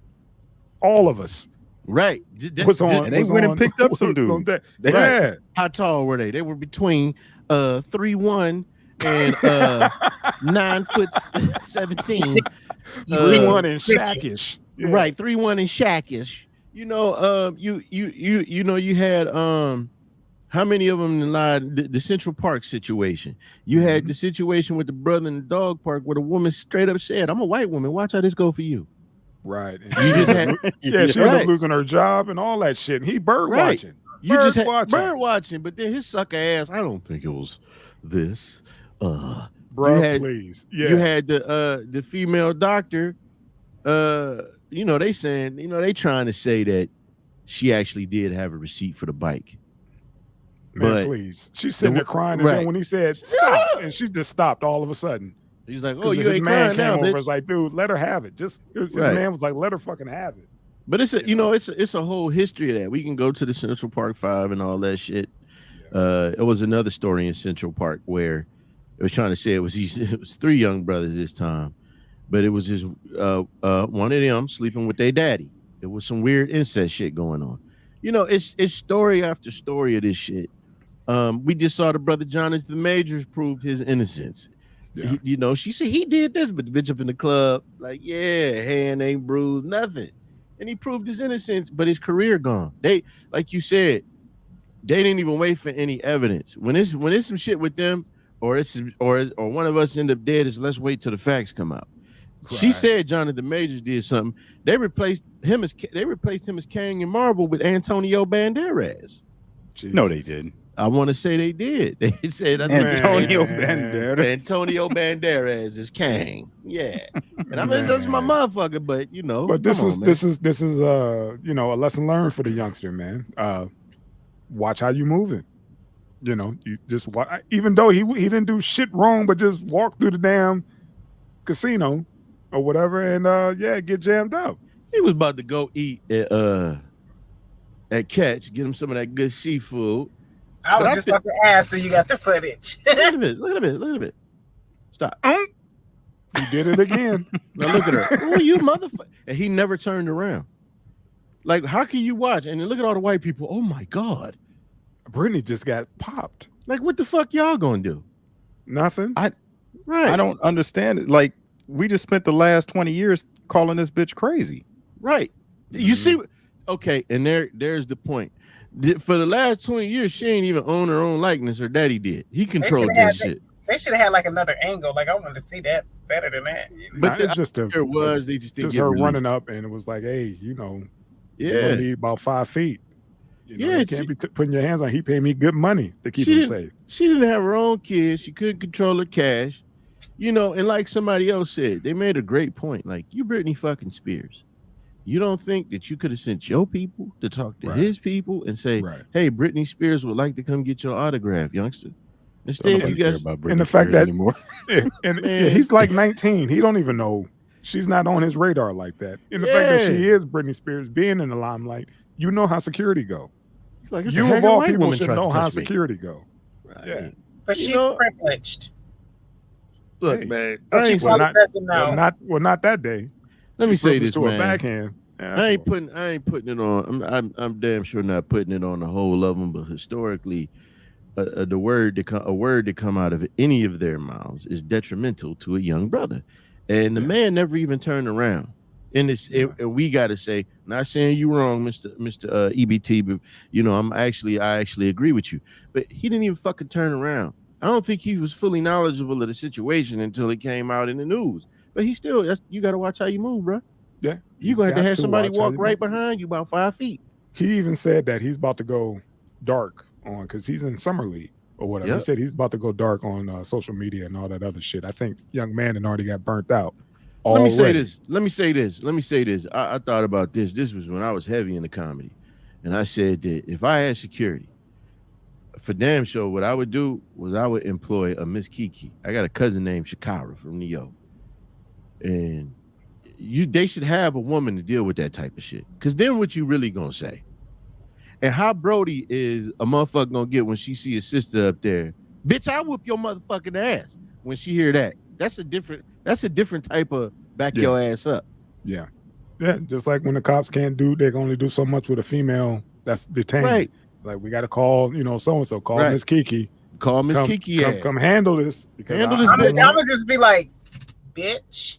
all of us. Right. What's on? And they what's went and on- picked up some on dude. that. They- Yeah. How tall were they? They were between 3'1" and 9'17". 3-1 and Shaq-ish. Yeah. Right, 3'1" and Shaq-ish. You had how many of them lied? The Central Park situation. You had the situation with the brother in the dog park where the woman straight up said, "I'm a white woman. Watch how this go for you." Right. And You just had yeah, she ended Right. up losing her job and all that shit. And he bird Right. watching. you just had watching. bird watching, but then his sucker ass. I don't think it was this. Bro, had- please. Yeah. You had the female doctor. They saying they trying to say that she actually did have a receipt for the bike. Man, but please. She's sitting there crying. And right. then when he said stop, and she just stopped all of a sudden. He's like, "Oh, 'Cause you his ain't man crying came now, over and bitch." was like, dude, let her have it. His Right. man was like, let her fucking have it. But it's a whole history of that. We can go to the Central Park 5 and all that shit. It was another story in Central Park where it was trying to say it was 3 young brothers this time, but it was just one of them sleeping with their daddy. It was some weird incest shit going on. It's story after story of this shit. We just saw the brother Jonathan Majors proved his innocence. Yeah. She said he did this, but the bitch up in the club, like, yeah, hand ain't bruised, nothing. And he proved his innocence, but his career gone. They, like you said, they didn't even wait for any evidence. When it's some shit with them, or one of us end up dead, is let's wait till the facts come out. She Right. said Jonathan Majors did something. They replaced him as Kang and Marvel with Antonio Banderas. Jesus. No, they didn't. I want to say they did. They said Antonio Man. Banderas. Antonio Banderas is Kang. Yeah, and I mean that's my motherfucker. But But this come is on, man. this is a lesson learned for the youngster, man. Watch how you moving. You know, you just even though he didn't do shit wrong, but just walk through the damn casino or whatever, and get jammed up. He was about to go eat at Catch, get him some of that good seafood. I was just about to ask, so you got the footage. Look at it, look at it, look at it. Stop. He did it again. Now look at her. Oh, you motherfucker. And he never turned around. Like, how can you watch? And then look at all the white people. Oh my God. Britney just got popped. Like, what the fuck y'all gonna do? Nothing. I don't understand it. Like, we just spent the last 20 years calling this bitch crazy. Right. You see, okay, and there's the point. For the last 20 years, she ain't even own her own likeness. Her daddy did. He controlled that shit. They should have had like another angle. Like, I wanted to see that better than that. But it's just there was, they just didn't just get her released. running up, and it was like, hey, you know, yeah, you need about 5 feet. You know, yeah, you can't be putting your hands on. He paid me good money to keep him safe. She didn't have her own kids. She couldn't control her cash. You know, and like somebody else said, they made a great point. Like, you Britney fucking Spears. You don't think that you could have sent your people to talk to his people and say, hey, Britney Spears would like to come get your autograph, youngster. Instead, you guys about Britney and the Spears fact that anymore. He's like 19. He don't even know. She's not on his radar like that. And the fact that she is Britney Spears being in the limelight, you know how security go. Like, you of all people should know how security go. Right. Yeah, but she's privileged. Look, man, she probably doesn't know. Not that day. Let me say this, man. A backhand. Yeah, I ain't putting it on. I'm damn sure not putting it on the whole of them. But historically, a word to come out of any of their mouths is detrimental to a young brother, and the man never even turned around. And we got to say, not saying you wrong, Mr. EBT, but you know, I actually agree with you. But he didn't even fucking turn around. I don't think he was fully knowledgeable of the situation until it came out in the news. But he still, you got to watch how you move, bro. Yeah, you're going to have somebody walk right behind you about 5 feet. He even said that he's about to go dark on, because he's in summer league or whatever. He said he's about to go dark on social media and all that other shit. I think young man had already got burnt out. Let me say this. I thought about this. This was when I was heavy in the comedy. And I said that if I had security, for damn sure, what I would do was I would employ a Miss Kiki. I got a cousin named Sha'Carri from New York. And they should have a woman to deal with that type of shit. Because then what you really gonna say? And how Brody is a motherfucker gonna get when she see his sister up there? Bitch, I whoop your motherfucking ass when she hear that. That's a different type of back your ass up. Yeah. Yeah, just like when the cops they can only do so much with a female that's detained. Right. Like, we got to call, so-and-so, call Miss Kiki. Call Miss Kiki. Come handle this. I'm gonna just be like, bitch.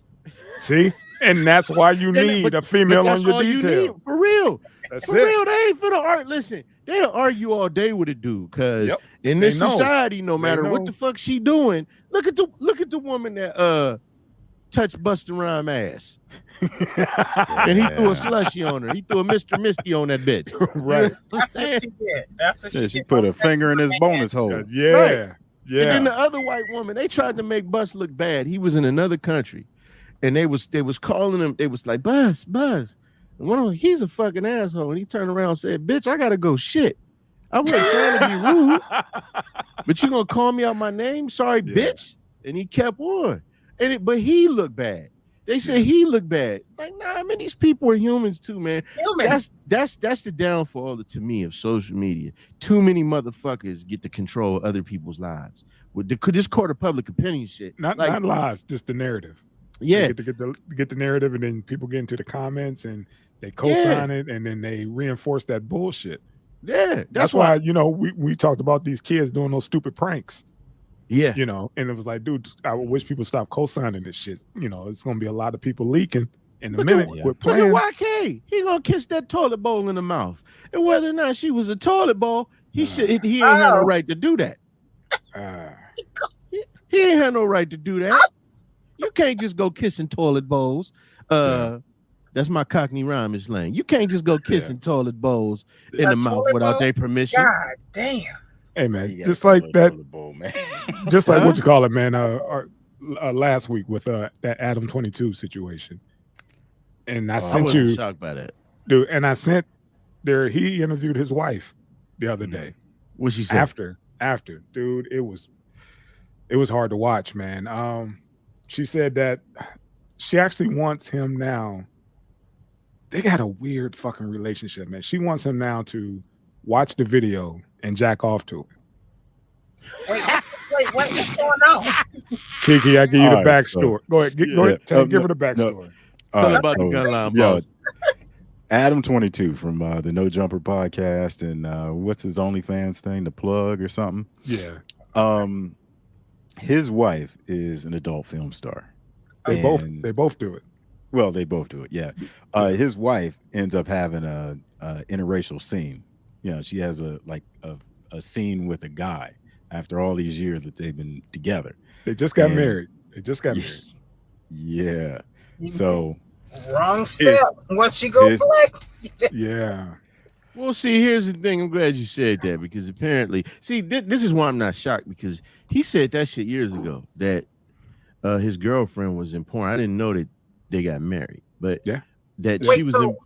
See? And that's why you need a female on your detail. For real. That's For real. They ain't finna argue. Listen, they'll argue all day with a dude, because in this society, no matter what the fuck she doing, look at the woman that touched Busta Rhymes ass. And he threw a slushy on her. He threw a Mr. Misty on that bitch. Right. That's what she did. That's what she did. She put a finger in his bonus hole. Yeah. Right. Yeah. And then the other white woman, they tried to make Bus look bad. He was in another country. And they was calling him, they was like, Bus. And one of them, he's a fucking asshole. And he turned around and said, bitch, I gotta go shit. I wasn't trying to be rude. But you gonna call me out my name? Sorry, bitch. And he kept on. But he looked bad. They said he looked bad. Like, nah, man, these people are humans too, man. That's the downfall to me of social media. Too many motherfuckers get to control other people's lives. With this court of public opinion shit. Not lives, just the narrative. Yeah. They get the narrative, and then people get into the comments and they co-sign it, and then they reinforce that bullshit. Yeah. That's why, we talked about these kids doing those stupid pranks. Yeah. And it was like, dude, I wish people stop co-signing this shit. It's going to be a lot of people leaking in a minute. Look at YK. He going to kiss that toilet bowl in the mouth. And whether or not she was a toilet bowl, he ain't had no right to do that. He ain't had no right to do that. You can't just go kissing toilet bowls. That's my Cockney rhyme is lame. You can't just go kissing toilet bowls in the mouth without their permission. God damn. Hey, man, just like that, bowl, man. Just like what you call it, man. Last week with that Adam 22 situation, and I sent you shocked by that, dude. And I sent he interviewed his wife the other day. What she said After, dude, it was hard to watch, man. She said that she actually wants him now. They got a weird fucking relationship, man. She wants him now to watch the video and jack off to it. Wait, what's going on? Kiki, I give you the All right, so- backstory. Go ahead, go ahead. Give her the backstory. Tell about the gun line boss. Adam 22 from the No Jumper podcast and what's his OnlyFans thing, the plug or something. Yeah, His wife is an adult film star. they both do it. Well, they both do it. Yeah. His wife ends up having a interracial scene. You know, she has a scene with a guy after all these years that they've been together. They just got married. Married. Yeah. So Wrong step. Once you go black. Yeah. Well, see, here's the thing. I'm glad you said that because apparently, see, this is why I'm not shocked because he said that shit years ago that his girlfriend was in porn. I didn't know that they got married, but yeah, that Wait, she was so, in.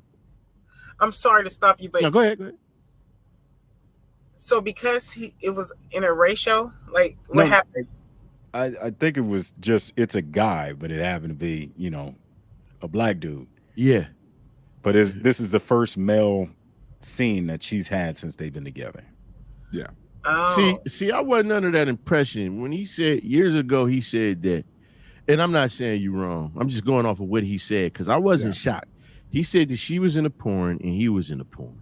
I'm sorry to stop you, but No, go ahead. So because it was interracial, like what happened? I think it was just it's a guy, but it happened to be, you know, a black dude. Yeah. But this is the first male scene that she's had since they've been together. Yeah. Oh. See, I wasn't under that impression when he said years ago. He said that, and I'm not saying you wrong. I'm just going off of what he said because I wasn't shocked. He said that she was in a porn and he was in a porn.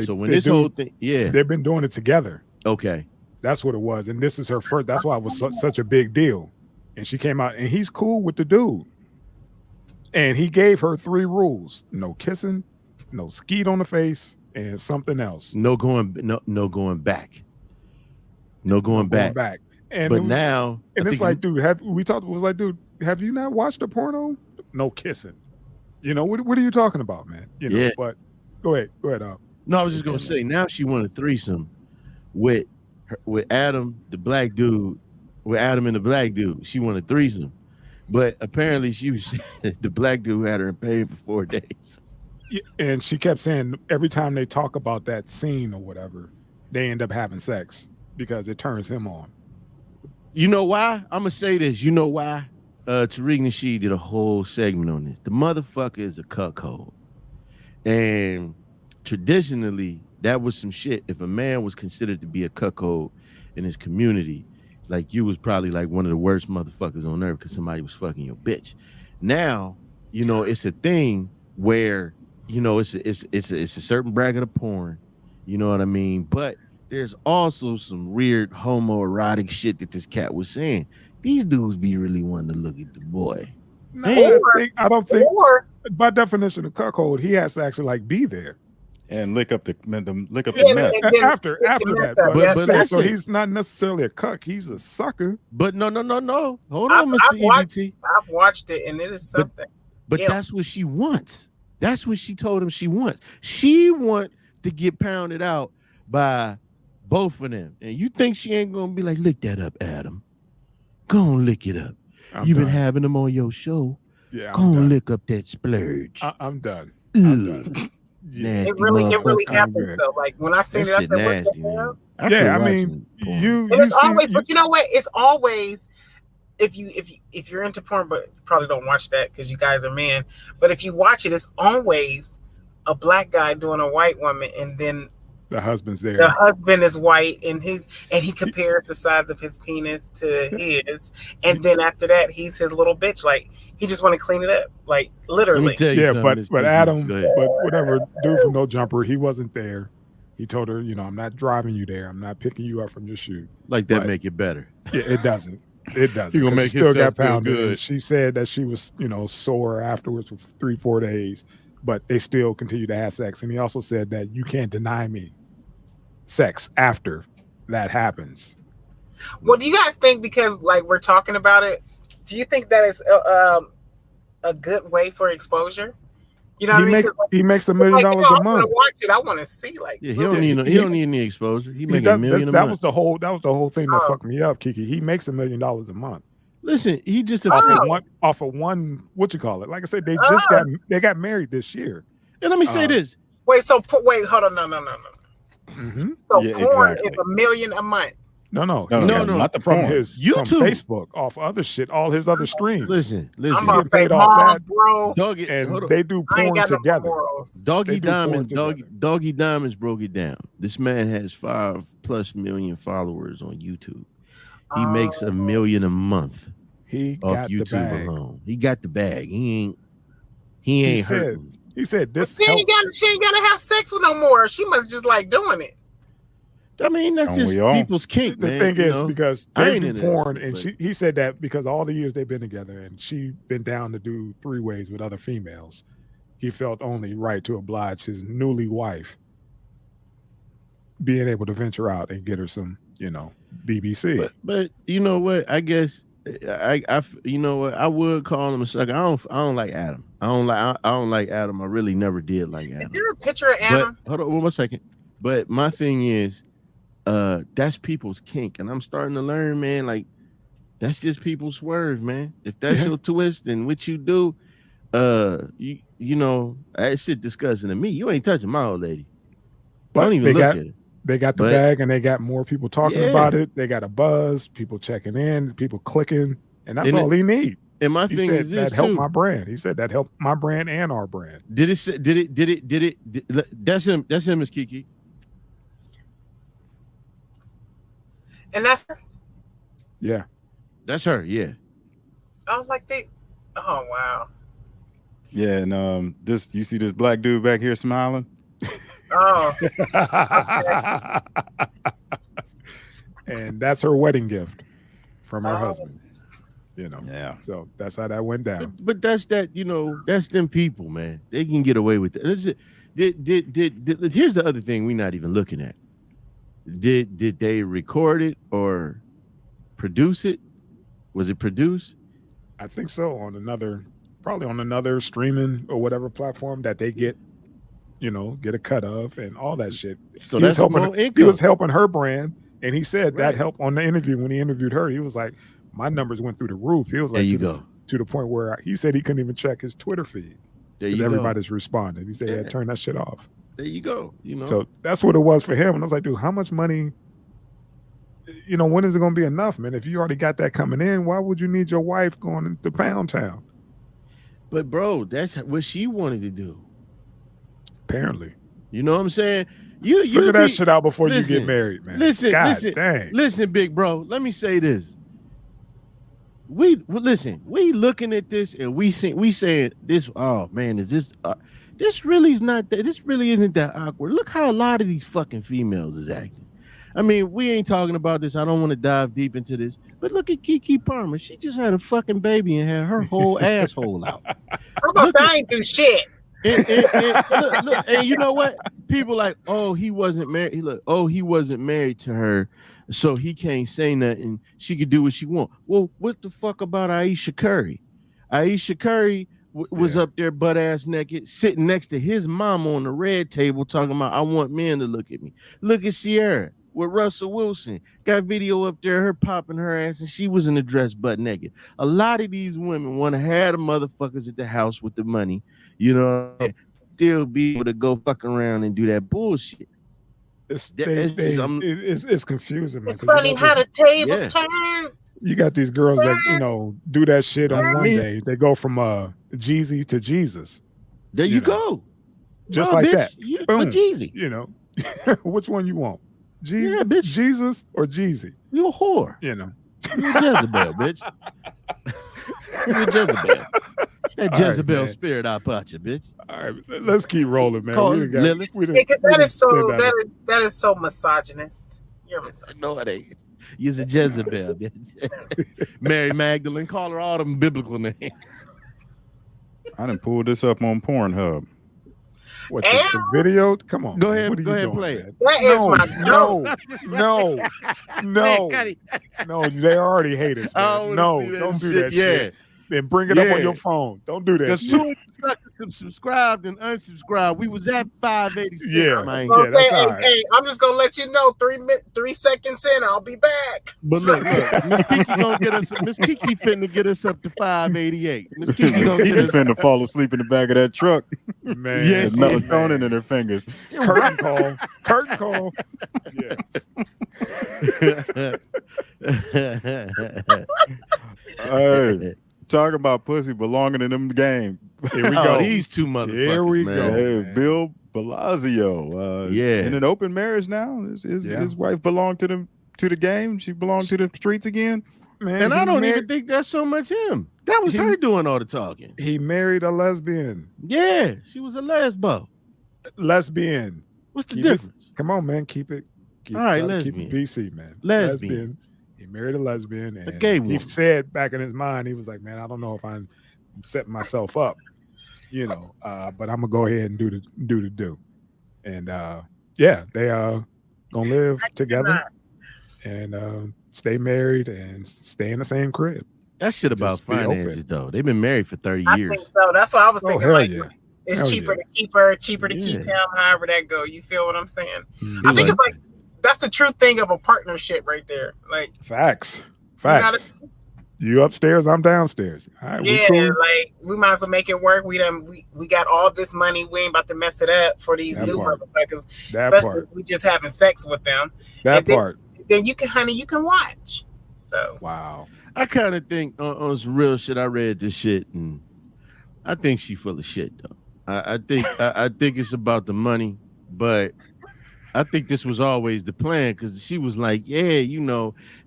So when this whole thing, they've been doing it together. Okay, that's what it was, and this is her first. That's why it was such a big deal. And she came out, and he's cool with the dude. And he gave her 3 rules: no kissing, no skeet on the face, and something else. No going back. No going back. And but now, and it's like, dude, have you not watched a porno? No kissing. You know what are you talking about, man? You know, Yeah. But go ahead. No, I was just gonna say now she wanted a threesome with Adam, the black dude, with Adam and the black dude. She wanted a threesome, but apparently she was the black dude had her in pain for 4 days. Yeah, and she kept saying every time they talk about that scene or whatever, they end up having sex because it turns him on. You know why? I'm gonna say this. You know why? Tariq Nasheed did a whole segment on this. The motherfucker is a cuckold, and traditionally, that was some shit. If a man was considered to be a cuckold in his community, like you was probably like one of the worst motherfuckers on earth because somebody was fucking your bitch. Now, you know, it's a thing where, you know, it's a certain bracket of porn. You know what I mean? But there's also some weird homoerotic shit that this cat was saying. These dudes be really wanting to look at the boy. No, I don't think by definition of cuckold, he has to actually like be there. And lick up the mess. After that, but so he's not necessarily a cuck. He's a sucker. But no. Hold on, Mr. EBT. I've watched it, and it is something. But that's what she wants. That's what she told him she wants. She want to get pounded out by both of them. And you think she ain't gonna be like, lick that up, Adam? Go on, lick it up. You've been having them on your show. Yeah, go on, lick up that splurge. I'm done. Yeah. It really happens though. Like when I seen it, I said, nasty, I mean, it's always, but you know what? It's always if you're into porn, but you probably don't watch that because you guys are men. But if you watch it, it's always a black guy doing a white woman, and then the husband's there. The husband is white, and he compares the size of his penis to his, and then after that, he's his little bitch. Like he just want to clean it up, like literally. But Adam, but whatever, dude from No Jumper, he wasn't there. He told her, you know, I'm not driving you there. I'm not picking you up from your shoot. Like that make it better. Yeah, it doesn't. It doesn't. You're gonna make still got feel pounded. good. She said that she was, you know, sore afterwards for 3-4 days, but they still continue to have sex. And he also said that you can't deny me sex after that happens. Well, do you guys think, because like we're talking about it, do you think that is a good way for exposure? You know, he makes $1 million a month. I want to watch it. I want to see, like, he don't need any exposure. He makes $1 million a month. That was the whole thing that fucked me up, Kiki. He makes $1 million a month. Listen, he just off of one. What you call it? Like I said, they got married this year. And let me say this. Wait, hold on, no. Mm-hmm. So porn is $1 million a month. No, No, not the from porn. his from YouTube. Facebook, off other shit, all his other streams. Listen. I'm about to say, paid off Mom, that. bro, Doggy, hold And on. they do I ain't porn got no together. morals. Doggy do porn Diamond, together. Doggy Diamonds broke it down. This man has 5+ million followers on YouTube. He makes $1 million a month He off got the YouTube bag. alone. He got the bag. He He ain't said, hurting. he said this She ain't helps. gotta have sex with no more. She must just like doing it. I mean, that's Don't just we all? people's kink, The man. thing you is, know? because I they ain't do into that porn, shit, and but- he said that because all the years they've been together, and she been down to do 3-ways with other females, he felt only right to oblige his newly wife being able to venture out and get her some, BBC. But you know what? I guess you know what? I would call him a sucker. I don't like Adam. I don't like Adam. I really never did like Adam. Is there a picture of Adam? But hold on one second. But my thing is, that's people's kink, and I'm starting to learn, man. Like, that's just people's swerve, man. If that's your twist and what you do, you know, that shit disgusting to me. You ain't touching my old lady. But don't even they look got at it. they got the But- bag, and they got more people talking Yeah. about it. They got a buzz, people checking in, people clicking, and that's And all he need. And my He thing said is this that helped too. my brand. He said that helped my brand and our brand. Did it? That's him. That's him, Miss Kiki. And that's Yeah. That's her. Yeah. oh like they oh wow. Yeah, and this you see this black dude back here smiling? Oh, And that's her wedding gift from her Oh. husband. Yeah. So that's how that went down. But that's that. You know, that's them people, man. They can get away with it. Here's the other thing we're not even looking at. Did they record it or produce it? Was it produced? I think so, probably on another streaming or whatever platform that they get a cut of and all that shit. So He was that's more He income. was helping her brand, and he said Right. that helped on the interview when he interviewed her. He was like, my numbers went through the roof. He was like, There you to go. to the point where he said he couldn't even check his Twitter feed There because you go. everybody's responding. He said he Yeah. had to turn that shit off. There you go. You know. So that's what it was for him. And I was like, dude, how much money? When is it going to be enough, man? If you already got that coming in, why would you need your wife going to Pound Town? But bro, that's what she wanted to do. Apparently, You know what I'm saying? You figure that be- shit out before you listen, get married, man. listen, God listen, dang. Listen, big bro. Let me say this. We looking at this and we saying this. Oh man, is this? This really is not that. This really isn't that awkward. Look how a lot of these fucking females is acting. I mean, we ain't talking about this. I don't want to dive deep into this, but look at Keke Palmer. She just had a fucking baby and had her whole asshole out. I'm gonna say I ain't do shit. And look, and you know what? People like, oh, he wasn't married. He wasn't married to her, so he can't say nothing. She could do what she want. Well, what the fuck about Sha'Carri? Sha'Carri was up there butt ass naked, sitting next to his mama on the red table, talking about, I want men to look at me. Look at Sierra with Russell Wilson. Got video up there, her popping her ass, and she was in a dress butt naked. A lot of these women want to have the motherfuckers at the house with the money, still be able to go fuck around and do that bullshit. It's confusing, man. It's 'cause funny how the tables Yeah. turn. you got these girls that do that shit on one Me. day. They go from Jeezy to Jesus, There you go. just No, like bitch, that. You Boom. a Jeezy. Which one you want? Jesus, Yeah, bitch. Jesus or Jeezy? You a whore. You know. You a Jezebel, bitch. You a Jezebel. That All right, Jezebel man. spirit out about you, bitch. All right, let's keep rolling, man. Call We it done Lilith. we done- Because we that done is so been down that is so misogynist. You're misogynist. No, it ain't. You's a Jezebel, bitch. Mary Magdalene. Call her all them biblical names. I done pulled this up on Pornhub. What, the video? Come on. Go man. ahead, What are go you ahead, doing, play it. man? That is my No. Man, No, they already hate us, I man. wanna No, see that don't do shit, that yeah. shit. Then bring it up on Yeah. your phone. Don't do that Because shit. 2 of you suckers subscribed and unsubscribed. We was at 586, Yeah. man. Gonna Yeah, that's say, all right. hey, I'm just gonna let you know 3 seconds in, I'll be back. But look, Miss Kiki gonna get us. Miss Kiki finna get us up to 588. Miss Kiki gonna He get us. finna fall asleep in the back of that truck. Man, Yes, There's yeah, melatonin in her fingers. curtain call. Curtain call. Yeah. Hey, talking about pussy belonging in them game. Here we Oh, go. these two motherfuckers, Here we man. go. Hey, man. Bill Blasio. Yeah. In an open marriage now. His wife belonged to the game. She belonged to the streets again. Man, And I he don't mar- even think that's so much him. That was her doing all the talking. he married a lesbian. Yeah, she was a lesbo. Lesbian. What's the Keep it- difference? Come on, man. Keep it. All right, try to keep lesbian. it PC, man. Lesbian. He married a lesbian, and gay he woman. said back in his mind, he was like, "Man, I don't know if I'm setting myself up, but I'm gonna go ahead and do the do." And yeah, they gonna live together and stay married and stay in the same crib. That shit about Just be open. finances, though. They've been married for 30 I years. think so. That's what I was Oh thinking. hell Like, yeah! it's Hell cheaper yeah. to keep her, cheaper to keep Yeah. him. However that go, you feel what I'm saying? Mhm. I think it's like that's the true thing of a partnership right there. Like, Facts. gotta- You upstairs, I'm downstairs. All right, we yeah, cool. like we might as well make it work. We got all this money. We ain't about to mess it up for these That new part. motherfuckers. That Especially part. if we just having sex with them. That and then- part. Then you can watch. So Wow. I kind of think on some real shit. I read this shit, and I think she full of shit, though. I think I think it's about the money, but I think this was always the plan because she was like, yeah,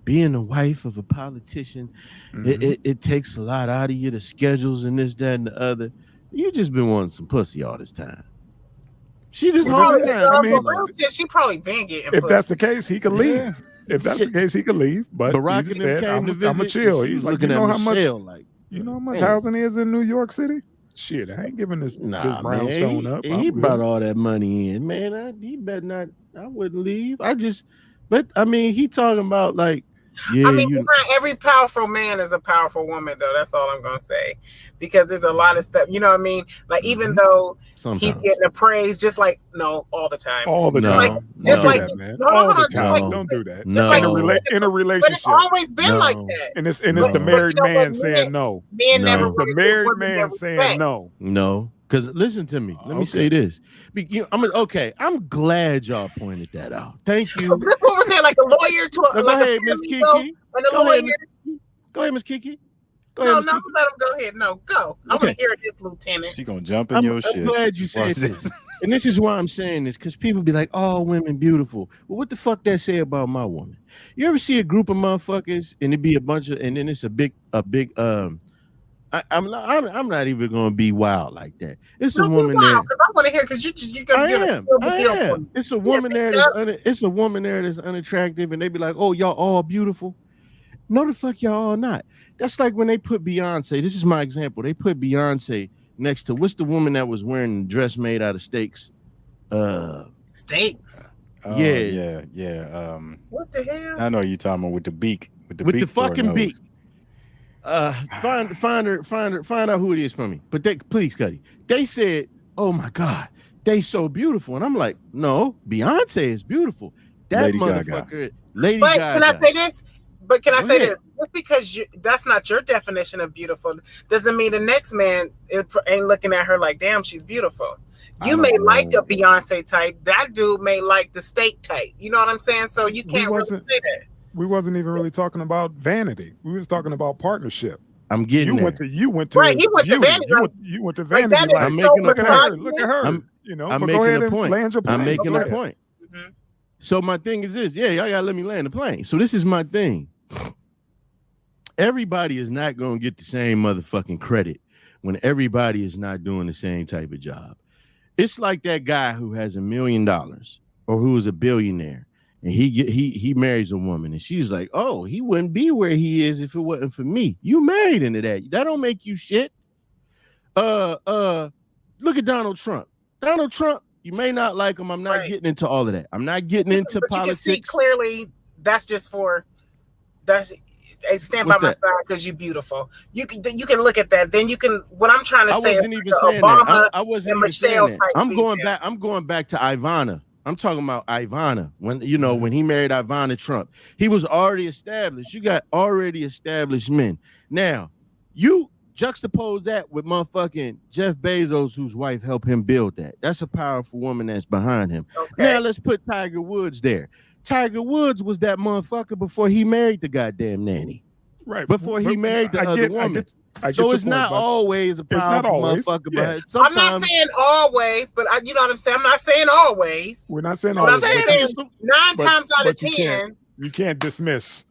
being the wife of a politician, it takes a lot out of you, the schedules and this, that, and the other. You just been wanting some pussy all this time. She just Well, all the yeah, time. I I mean, she probably been getting. If that's pussy. the case, he could leave. Yeah. If that's Shit. the case, he could leave. But Barack he and just them said, came to visit. I'm a chill. and she He's was like, looking you know at how much Michelle like, you know how much man. housing is in New York City? Shit, I ain't giving this brownstone man, up. he I'm good. brought all that money in, man. He better not. I wouldn't leave. But I mean, he talking about like, yeah, I mean, behind every powerful man is a powerful woman, though. That's all I'm gonna say, because there's a lot of stuff. You know what I mean? Like, even though sometimes. he's getting the praise, just like all the time. all the No, time. Like, Don't just do like- that, man. no, all hold the on, just time. like- Don't do that. No. In a But it's relationship. always been like No. that. And it's No. the married But you know man what, saying men- no. Men No. never It's the really married give women man their saying respect. no. No, because listen to me. Let me say this. I'm glad y'all pointed that out. Thank you. That's what we're saying. Like a lawyer to Now, a go like ahead, a Miss paralegal Kiki. and a Go lawyer. ahead, Go ahead, Miss Kiki. Go No, ahead, no, Miss Kiki. let him go ahead. No, go. I want Okay. to hear this, Lieutenant. She gonna jump in I'm your shit. glad you said Watch this. And this is why I'm saying this, because people be like, "Oh, women beautiful." Well, what the fuck that say about my woman? You ever see a group of motherfuckers and it be a bunch of, and then it's a big. I'm not even gonna be wild like that. It's a woman there. Because I want to hear because you're gonna get a deal for me. It's a woman there it's a woman there that's unattractive, and they be like, "Oh, y'all all beautiful." No, the fuck y'all all not. That's like when they put Beyonce. This is my example. They put Beyonce next to what's the woman that was wearing a dress made out of steaks? Steaks. Oh, Yeah. yeah. What the hell? I know you talking about with the beak, with the With beak the for a fucking nose. beak. Find out who it is for me. But please, Cuddy. They said, "Oh my God, they so beautiful," and I'm like, "No, Beyonce is beautiful. That Lady Gaga. motherfucker, Lady But Gaga." can I say this? But can I Go say ahead. this? Just because that's not your definition of beautiful doesn't mean the next man ain't looking at her like, damn, she's beautiful. You I may don't like know. a Beyonce type. That dude may like the steak type. You know what I'm saying? So you can't really wasn't- say that. We wasn't even really talking about vanity. We was talking about partnership. I'm getting You there. went to Right, he went to beauty. vanity, You went to like vanity. that is Like, I'm making a look at point. her. Look at her. I'm but making go ahead a and point. land your plane. I'm making Go a ahead. point. Mhm. So my thing is this. Yeah, y'all gotta let me land the plane. So this is my thing. Everybody is not gonna get the same motherfucking credit when everybody is not doing the same type of job. It's like that guy who has $1 million or who is a billionaire, and he marries a woman, and she's like, "Oh, he wouldn't be where he is if it wasn't for me." You married into that. That don't make you shit. Look at Donald Trump. Donald Trump, you may not like him. I'm not Right. getting into all of that. I'm not getting into But you can see politics. clearly that's just for hey, stand What's by my that? side because you're beautiful. You can look at that. Then you can. What I'm trying to I say wasn't is even like saying Obama that. I wasn't and even saying Michelle that. type I'm going back to Ivana. I'm talking about Ivana. When when he married Ivana Trump, he was already established. You got already established men. Now, you juxtapose that with motherfucking Jeff Bezos, whose wife helped him build that. That's a powerful woman that's behind him. Okay. Now let's put Tiger Woods there. Tiger Woods was that motherfucker before he married the goddamn nanny. Right. Before he married the other woman. So it's not always a powerful motherfucker. Yeah. But sometimes, I'm not saying always, but you know what I'm saying? I'm not saying always. We're not saying But always. I'm saying 9 times out of 10. You can't dismiss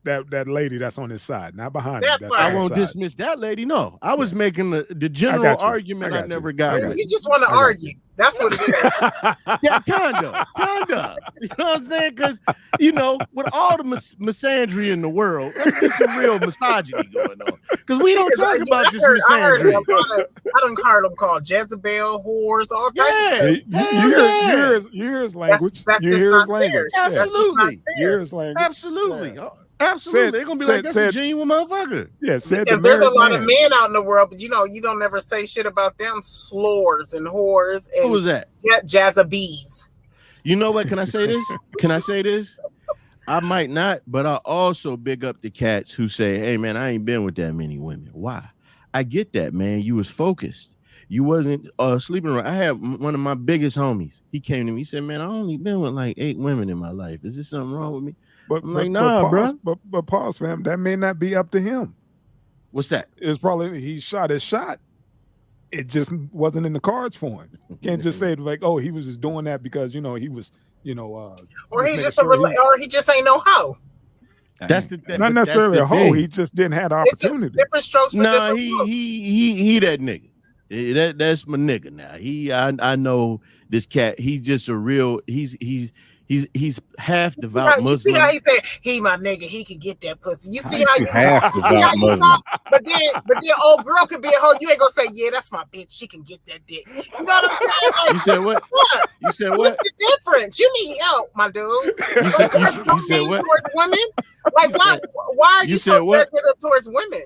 that lady that's on his side, not behind him. That's I on won't his side. dismiss that lady. No, I was making the general argument. I never got. You just want to argue. That's what it is. Yeah, kinda. You know what I'm saying? Because with all the misandry in the world, let's get some real misogyny going on. Because we don't talk about this misandry. I don't heard them called Jezebel, whores, all types of stuff. You hear his language. That's you just hear not his language. fair. Absolutely. You hear his language. Absolutely. Absolutely. They're gonna be like, that's a genuine motherfucker. Yeah, there's a lot of men out in the world, but you don't never say shit about them slores and whores and who was that? Jazzabees. You know what? Can I say this? I might not, but I also big up the cats who say, hey man, I ain't been with that many women. Why? I get that, man. You was focused. You wasn't sleeping around. I had one of my biggest homies. He came to me. He said, man, I only been with like 8 women in my life. Is there something wrong with me? I'm like, nah, bro. But pause, fam. That may not be up to him. What's that? It's probably he shot his shot. It just wasn't in the cards for him. You can't just say like, oh, he was just doing that because he was, or he's just or he just ain't no hoe. That's the not necessarily a hoe. He just didn't have the opportunity. Different strokes for different folks. he that nigga. That's my nigga now. I know this cat. He's just a real. He's half devout Muslim. You see how he said he my nigga, he can get that pussy. You see how you half devout Muslim. But then old girl could be a hoe. You ain't gonna say, yeah, that's my bitch. She can get that dick. You know what I'm saying? Like, you said what? You said what? What's the difference? You need help, my dude. You said what? Towards women? Like why are you so judgmental towards women?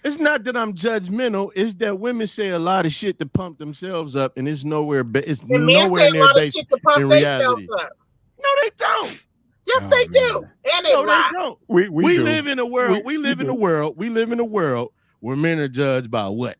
It's not that I'm judgmental. It's that women say a lot of shit to pump themselves up, and it's nowhere. It's and nowhere men say near a lot of shit to pump themselves up. No, they don't. Yes, they do. And they lie. They don't. We do. Live in a world. We live in a world where men are judged by what?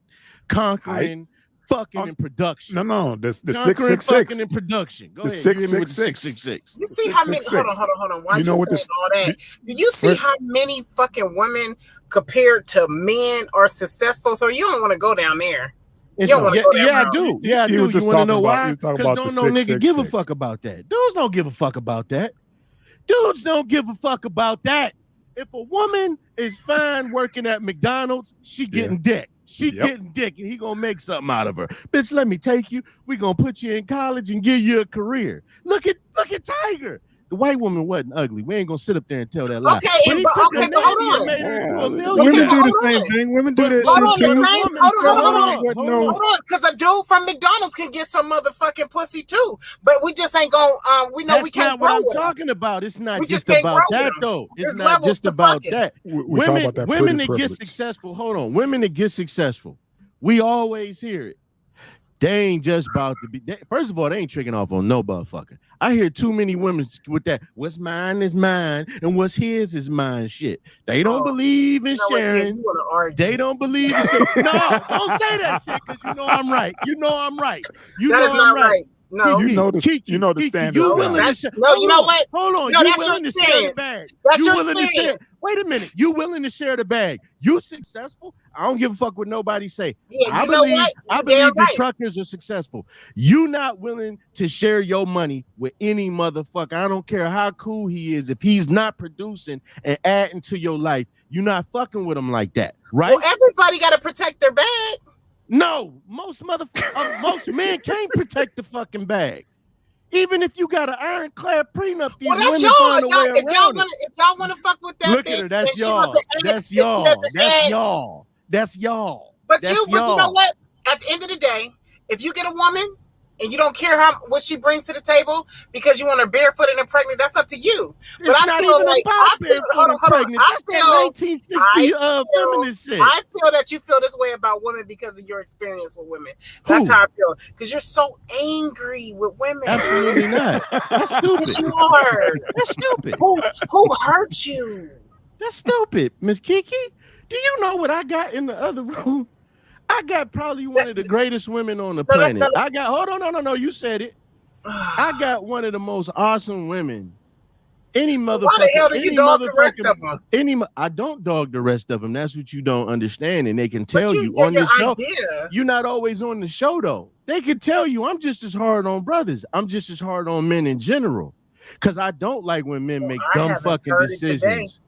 Conquering, fucking, and production. No. The 666. Fucking in production. Go ahead. 666. You see how many? Hold on. Why you saying all that? Do you see how many fucking women compared to men are successful? So you don't want to go down there. I do. Yeah, I do. You want to know why? Because don't no nigga give a fuck about that. Dudes don't give a fuck about that. If a woman is fine working at McDonald's, she getting dick. Getting dick, and he gonna make something out of her. Bitch, let me take you. We gonna put you in college and give you a career. Look at Tiger. The white woman wasn't ugly. We ain't gonna sit up there and tell that lie. But hold on. Women do the same thing. Women do that shit too. Hold on, because a dude from McDonald's can get some motherfucking pussy too. But we just ain't gonna. We know that's we can't. That's not what I'm talking about. It's not just about that though. It's not just about that. Women that get successful. Hold on. Women that get successful. We always hear it. They ain't just about to be. First of all, they ain't tricking off on no motherfucker. I hear too many women with that. What's mine is mine, and what's his is mine. Shit. They don't believe in sharing. They don't believe in. No, don't say that shit because you know I'm right. You know I'm right. That is not right. No, you know the standard. You know what? Hold on. No, you willing to share the bag? That's you your willing to share? Wait a minute. You willing to share the bag? You successful? I don't give a fuck what nobody say. Yeah, I believe the truckers are successful. You not willing to share your money with any motherfucker. I don't care how cool he is. If he's not producing and adding to your life, you're not fucking with him like that, right? Well, everybody got to protect their bag. No, most men can't protect the fucking bag. Even if you got an ironclad prenup, these women find a way around it. If y'all want to fuck with that look bitch, at her, that's y'all. That's y'all. That's y'all. But you know what? At the end of the day, if you get a woman and you don't care what she brings to the table because you want her barefooted and pregnant, that's up to you. But I feel like That's that 1960 feminist shit. I feel that you feel this way about women because of your experience with women. That's how I feel. Because you're so angry with women. Absolutely not. That's stupid. You are. That's stupid. Who hurt you? That's stupid, Miss Kiki. Do you know what I got in the other room? I got probably one of the greatest women on the planet. I got, hold on, no, you said it. I got one of the most awesome women Any motherfucker. Why the hell do you dog the rest of them? I don't dog the rest of them. That's what you don't understand, and they can tell But you on the show. Idea. You're not always on the show though. They can tell you I'm just as hard on brothers. I'm just as hard on men in general, because I don't like when men make dumb fucking decisions.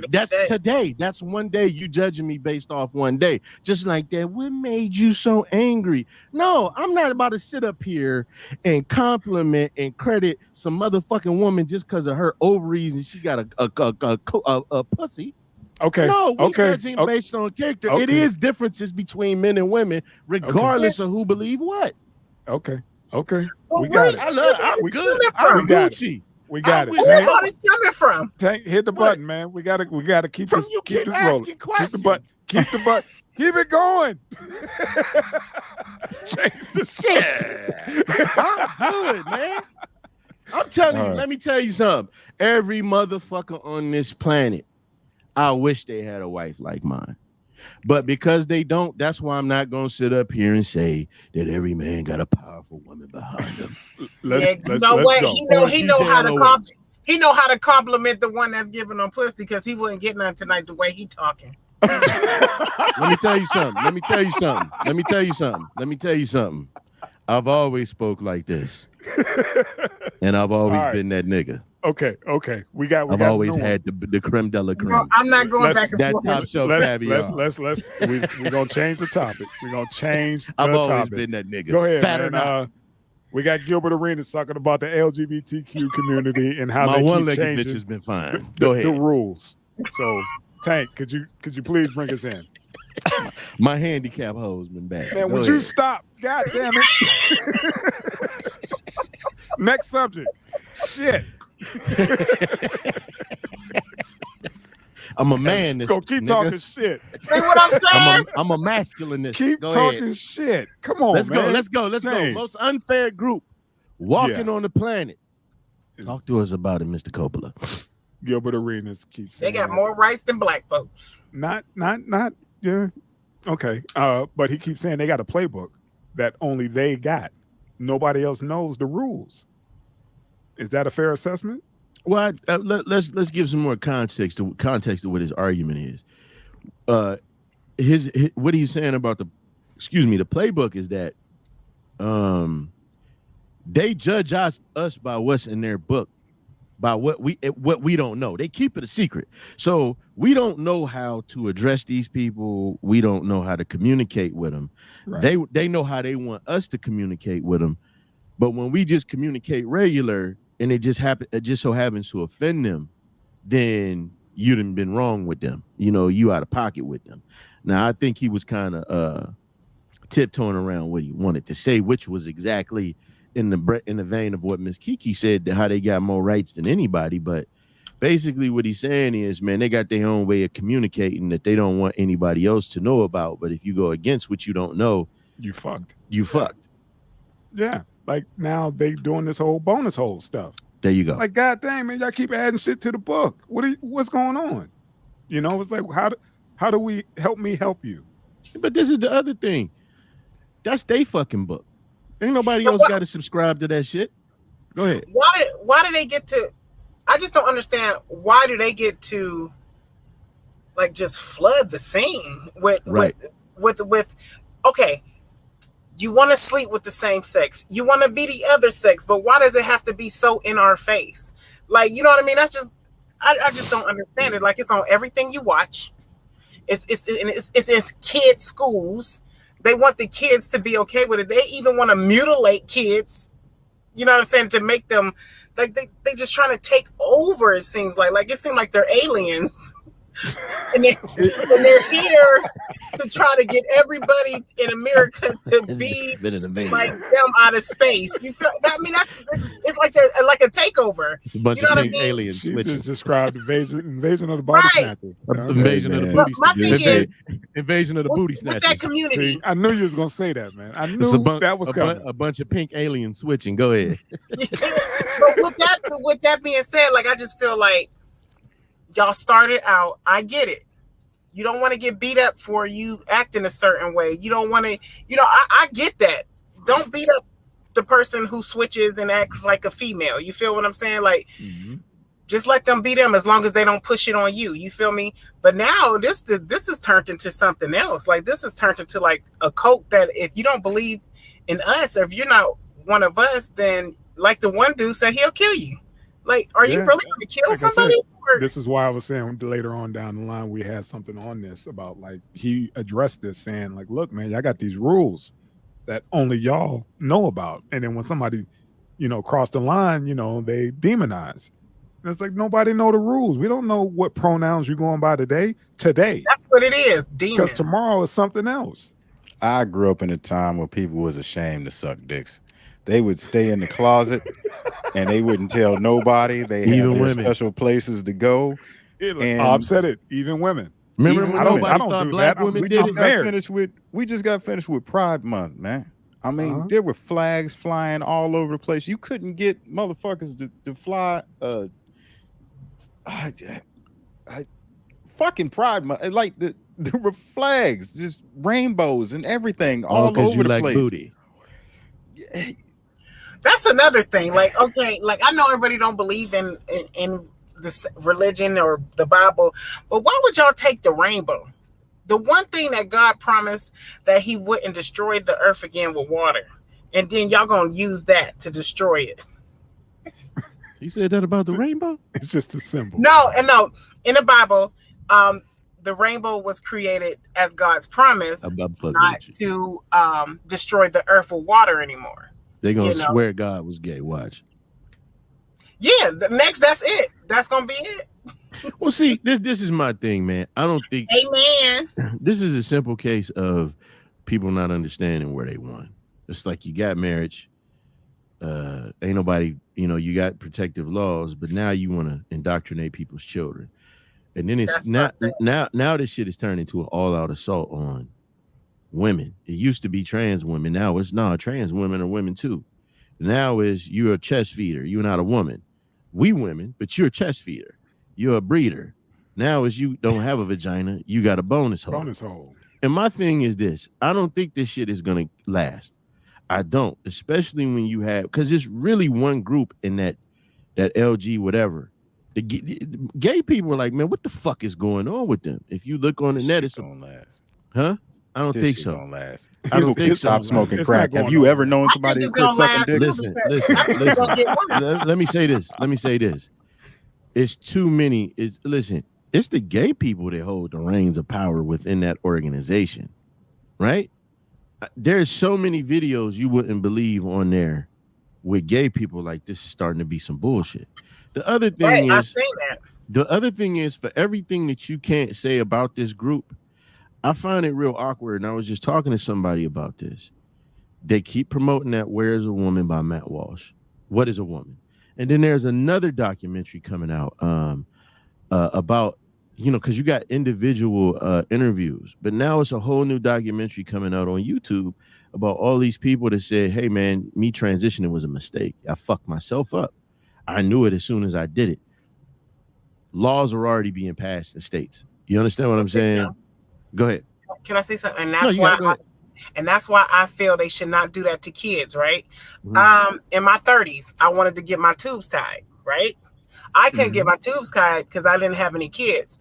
That's today. That's one day. You judging me based off one day. Just like that. What made you so angry? No, I'm not about to sit up here and compliment and credit some motherfucking woman just because of her ovaries and she got a pussy. Okay. No, we judging based on character. Okay. It is differences between men and women, regardless of who believe what. Okay. Okay. Well, we got it. I'm good. I'm Gucci. We got it. Where's all this coming from? Tank, hit the button, man. We gotta keep this rolling. Keep the button. Keep the button. Keep it going. Change the shit. I'm good, man. I'm telling you. Let me tell you something. Every motherfucker on this planet, I wish they had a wife like mine. But because they don't, that's why I'm not gonna sit up here and say that every man got a powerful woman behind him. You know how to compliment the one that's giving them pussy, because he wouldn't get none tonight the way he talking. Let me tell you something. I've always spoke like this, and I've always been that nigga. Okay. I've always had the creme de la creme. No, I'm not going back and forth. That top shelf caviar. We're gonna change the topic. I've always been that nigga. Go ahead, Fat man. or not. We got Gilbert Arenas talking about the LGBTQ community and how my they one-legged keep changing bitch has been fine. Go ahead. The rules. So, Tank, could you please bring us in? My handicap hoe's been bad. Man, would you stop? God damn it. Next subject. Shit. I'm a man. Let's go keep talking shit. See what I'm saying? I'm a masculinist. Keep talking shit. Come on, Let's man. go. Most unfair group walking on the planet. Talk to us about it, Mr. Coppola. Gilbert Arenas keeps saying they got more rights than black folks. Not. Yeah. Okay. But he keeps saying they got a playbook that only they got. Nobody else knows the rules. Is that a fair assessment? Well, let's give some more context to what his argument is. His what he's saying about the playbook is that they judge us by what's in their book, by what we don't know. They keep it a secret, so we don't know how to address these people. We don't know how to communicate with them. Right. They know how they want us to communicate with them, but when we just communicate regular and it just so happens to offend them, then you done been wrong with them. You know, you out of pocket with them. Now I think he was kind of tiptoeing around what he wanted to say, which was exactly in the vein of what Miss Kiki said, how they got more rights than anybody. But basically what he's saying is, man, they got their own way of communicating that they don't want anybody else to know about. But if you go against what you don't know, you fucked. Yeah. Like now they doing this whole bonus hole stuff. There you go. Like, God dang, man, y'all keep adding shit to the book. What's going on? You know, it's like, how do we help me help you? But this is the other thing. That's they fucking book. Ain't nobody else got to subscribe to that shit. Go ahead. Why do they get to? I just don't understand. Why do they get to, like, just flood the scene with okay, you want to sleep with the same sex, you want to be the other sex, but why does it have to be so in our face? Like, you know what I mean? That's just I just don't understand it. Like, it's on everything you watch. It's in kids' schools. They want the kids to be okay with it. They even want to mutilate kids. You know what I'm saying? To make them, like, they just trying to take over. It seems like it seems like they're aliens. And they're here to try to get everybody in America to be like them out of space. You feel? I mean, it's like they're like a takeover. It's a bunch of pink aliens. She just described invasion of the body snatchers. Invasion of the booty snatchers. Invasion of the booty snatchers. That community. See, I knew you was gonna say that, man. I knew that was coming. A bunch of pink aliens switching. Go ahead. But with that being said, like, I just feel like y'all started out. I get it. You don't want to get beat up for you acting a certain way. You don't want to, I get that. Don't beat up the person who switches and acts like a female. You feel what I'm saying? Like, Just let them be them as long as they don't push it on you. You feel me? But now this is turned into something else. Like this is turned into like a cult that if you don't believe in us, or if you're not one of us, then like the one dude said, he'll kill you. Like, are you really going to kill like somebody? This is why I was saying later on down the line we had something on this about like he addressed this saying like, look, man, y'all got these rules that only y'all know about, and then when somebody, cross the line, they demonize. And it's like nobody know the rules. We don't know what pronouns you're going by today. That's what it is. Demons. Because tomorrow is something else. I grew up in a time where people was ashamed to suck dicks. They would stay in the closet and they wouldn't tell nobody. They had their special places to go. I've said it. Even women. Remember when nobody thought black women did it? We just got finished with Pride Month, man. I mean, there were flags flying all over the place. You couldn't get motherfuckers to fly. Fucking Pride Month. Like there were flags, just rainbows and everything all over you the like place. Booty. That's another thing. Like, okay, like I know everybody don't believe in this religion or the Bible, but why would y'all take the rainbow? The one thing that God promised that he wouldn't destroy the earth again with water. And then y'all gonna use that to destroy it. You said that about the rainbow? It's just a symbol. No. In the Bible, the rainbow was created as God's promise not to destroy the earth with water anymore. They're going to swear God was gay. Watch. Yeah, that's it. That's going to be it. Well, see, this is my thing, man. I don't think... Amen. This is a simple case of people not understanding where they want. It's like you got marriage. Ain't nobody... you got protective laws, but now you want to indoctrinate people's children. And then it's now this shit is turned into an all-out assault on women. It used to be trans women. Now it's trans women are women too. Now is you're a chest feeder. You're not a woman. We women, but you're a chest feeder. You're a breeder. Now is you don't have a vagina. You got a bonus hole. And my thing is this. I don't think this shit is going to last. I don't. Especially when you have, because it's really one group in that LG whatever. The gay people are like, man, what the fuck is going on with them? If you look on the net, it's gonna last. Huh? I don't think so. Don't last. I don't think stop smoking crack. Have you ever known somebody who quit sucking dick? Listen. Let me say this. It's too many. It's the gay people that hold the reins of power within that organization, right? There's so many videos you wouldn't believe on there with gay people. Like this is starting to be some bullshit. The other thing I've seen that. The other thing is for everything that you can't say about this group, I find it real awkward. And I was just talking to somebody about this. They keep promoting that Where is a Woman by Matt Walsh. What is a woman? And then there's another documentary coming out about, because you got individual interviews, but now it's a whole new documentary coming out on YouTube about all these people that said, hey, man, me transitioning was a mistake. I fucked myself up. I knew it as soon as I did it. Laws are already being passed in states. You understand what I'm saying? Go ahead. Can I say something? And that's why I feel they should not do that to kids, right? Mm-hmm. In my 30s, I wanted to get my tubes tied, right? I couldn't get my tubes tied because I didn't have any kids.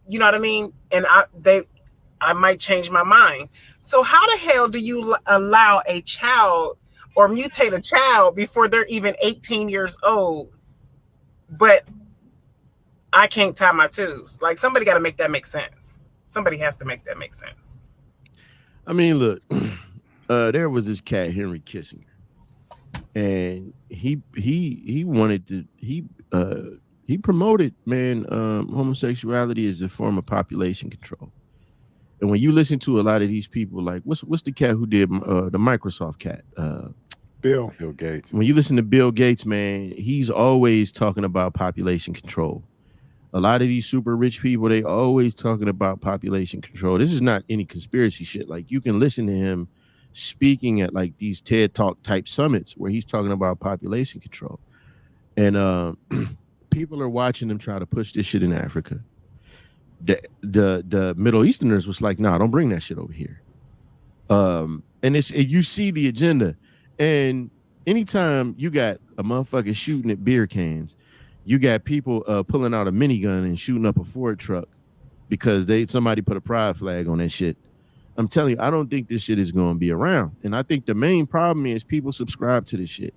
You know what I mean? And I might change my mind. So how the hell do you allow a child or mutate a child before they're even 18 years old? But I can't tie my tubes. Like somebody got to make that make sense. Somebody has to make that make sense. I mean, look, there was this cat, Henry Kissinger, and he wanted to, he promoted, man, homosexuality as a form of population control. And when you listen to a lot of these people, like what's the cat who did the Microsoft cat? Bill Gates. When you listen to Bill Gates, man, he's always talking about population control. A lot of these super rich people, they always talking about population control. This is not any conspiracy shit. Like you can listen to him speaking at like these TED Talk type summits where he's talking about population control. And people are watching him try to push this shit in Africa. The Middle Easterners was like, nah, don't bring that shit over here. And you see the agenda. And anytime you got a motherfucker shooting at beer cans, you got people pulling out a minigun and shooting up a Ford truck because somebody put a pride flag on that shit. I'm telling you, I don't think this shit is going to be around. And I think the main problem is people subscribe to this shit.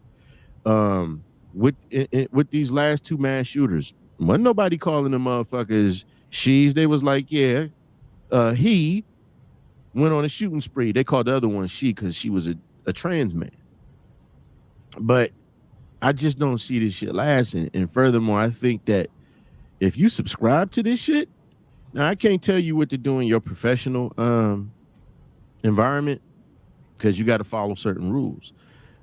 With these last two mass shooters, wasn't nobody calling them motherfuckers she's. They was like, yeah, he went on a shooting spree. They called the other one she because she was a trans man. But I just don't see this shit lasting. And furthermore, I think that if you subscribe to this shit, now I can't tell you what to do in your professional environment because you got to follow certain rules.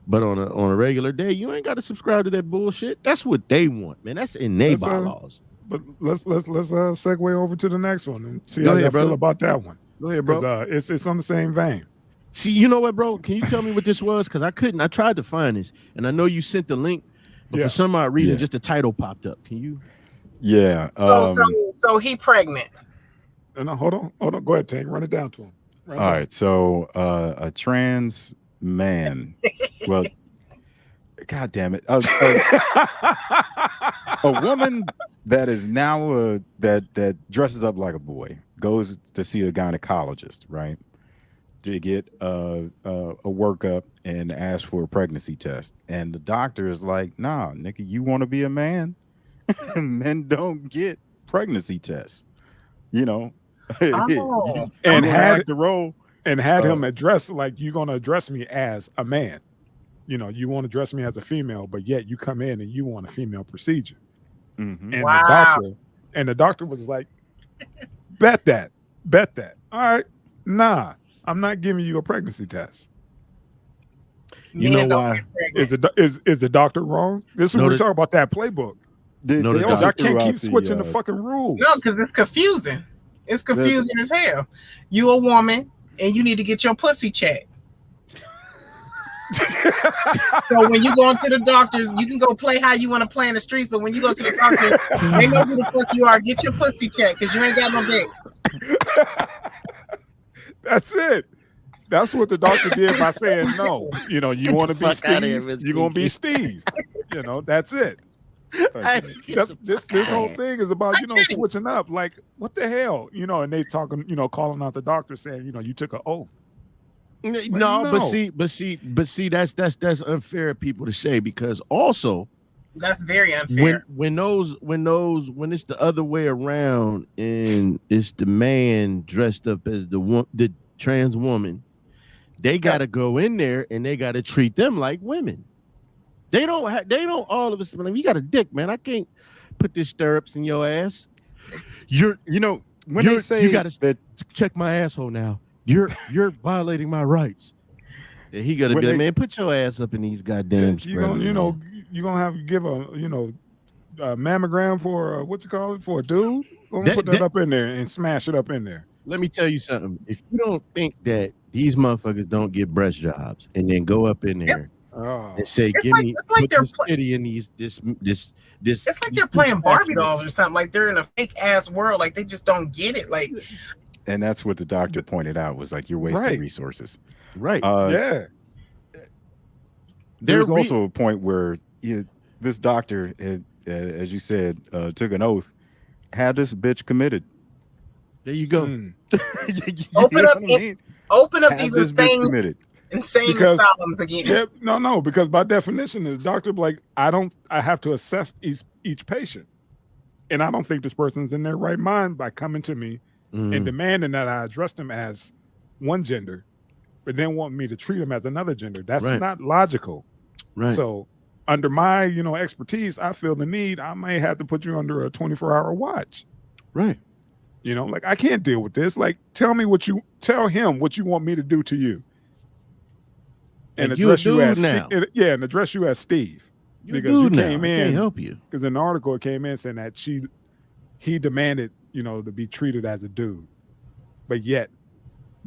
But on a regular day, you ain't got to subscribe to that bullshit. That's what they want, man. That's in their bylaws. But let's segue over to the next one and see how you feel about that one. Go ahead, bro. It's on the same vein. See, you know what, bro? Can you tell me what this was? Because I couldn't. I tried to find this, and I know you sent the link, but for some odd reason, just the title popped up. Can you? Yeah. So he pregnant. No, hold on. Go ahead, Tank. Run it down to him. All right. So a trans man. Well, God damn it. A woman that is now that dresses up like a boy goes to see a gynecologist, right? To get a workup and ask for a pregnancy test. And the doctor is like, nah, nigga, you want to be a man? Men don't get pregnancy tests. You know? And had the role. And had him address, like, you're going to address me as a man. You know, you want to address me as a female, but yet you come in and you want a female procedure. Mm-hmm. And the doctor was like, bet that. All right. Nah, I'm not giving you a pregnancy test. You know why? Is the doctor wrong? This is when we talk about that playbook. I can't keep switching the fucking rules. No, because it's confusing. It's confusing as hell. You a woman and you need to get your pussy checked. So when you go into the doctors, you can go play how you want to play in the streets, but when you go to the doctors, they know who the fuck you are. Get your pussy checked because you ain't got no dick. That's it. That's what the doctor did by saying no. You know, you want to be Steve, you're gonna be Steve. You know, that's it. This whole thing is about, you know, switching up. Like, what the hell? You know, and they talking, you know, calling out the doctor saying, you know, you took an oath. No, but see, that's unfair of people to say, because also that's very unfair. When it's the other way around and it's the man dressed up as the trans woman, they gotta go in there and they gotta treat them like women. They don't all of us like, you got a dick, man. I can't put this stirrups in your ass. They say you gotta check my asshole now. You're violating my rights. And he gotta be like, man, put your ass up in these goddamn. You're gonna have to give a mammogram for what you call it, for a dude. Put that up in there and smash it up in there. Let me tell you something. If you don't think that these motherfuckers don't get breast jobs and then go up in there and say, give me this city in this. It's like they're playing Barbie dolls or something. Like they're in a fake ass world. Like they just don't get it. Like. And that's what the doctor pointed out, was like, you're wasting resources. Right. There's also a point where this doctor, as you said, took an oath, had this bitch committed. There you go. Open up these insane asylums again. Yeah, no, because by definition, the doctor like, I have to assess each patient. And I don't think this person's in their right mind by coming to me and demanding that I address them as one gender, but then want me to treat them as another gender. That's not logical. Right. So under my, expertise, I feel the need. I may have to put you under a 24-hour watch. Right. Like, I can't deal with this. Like, tell him what you want me to do to you. And address you as now. And address you as Steve. Because you came in. I can't help you. Because in the article it came in saying that he demanded, to be treated as a dude, but yet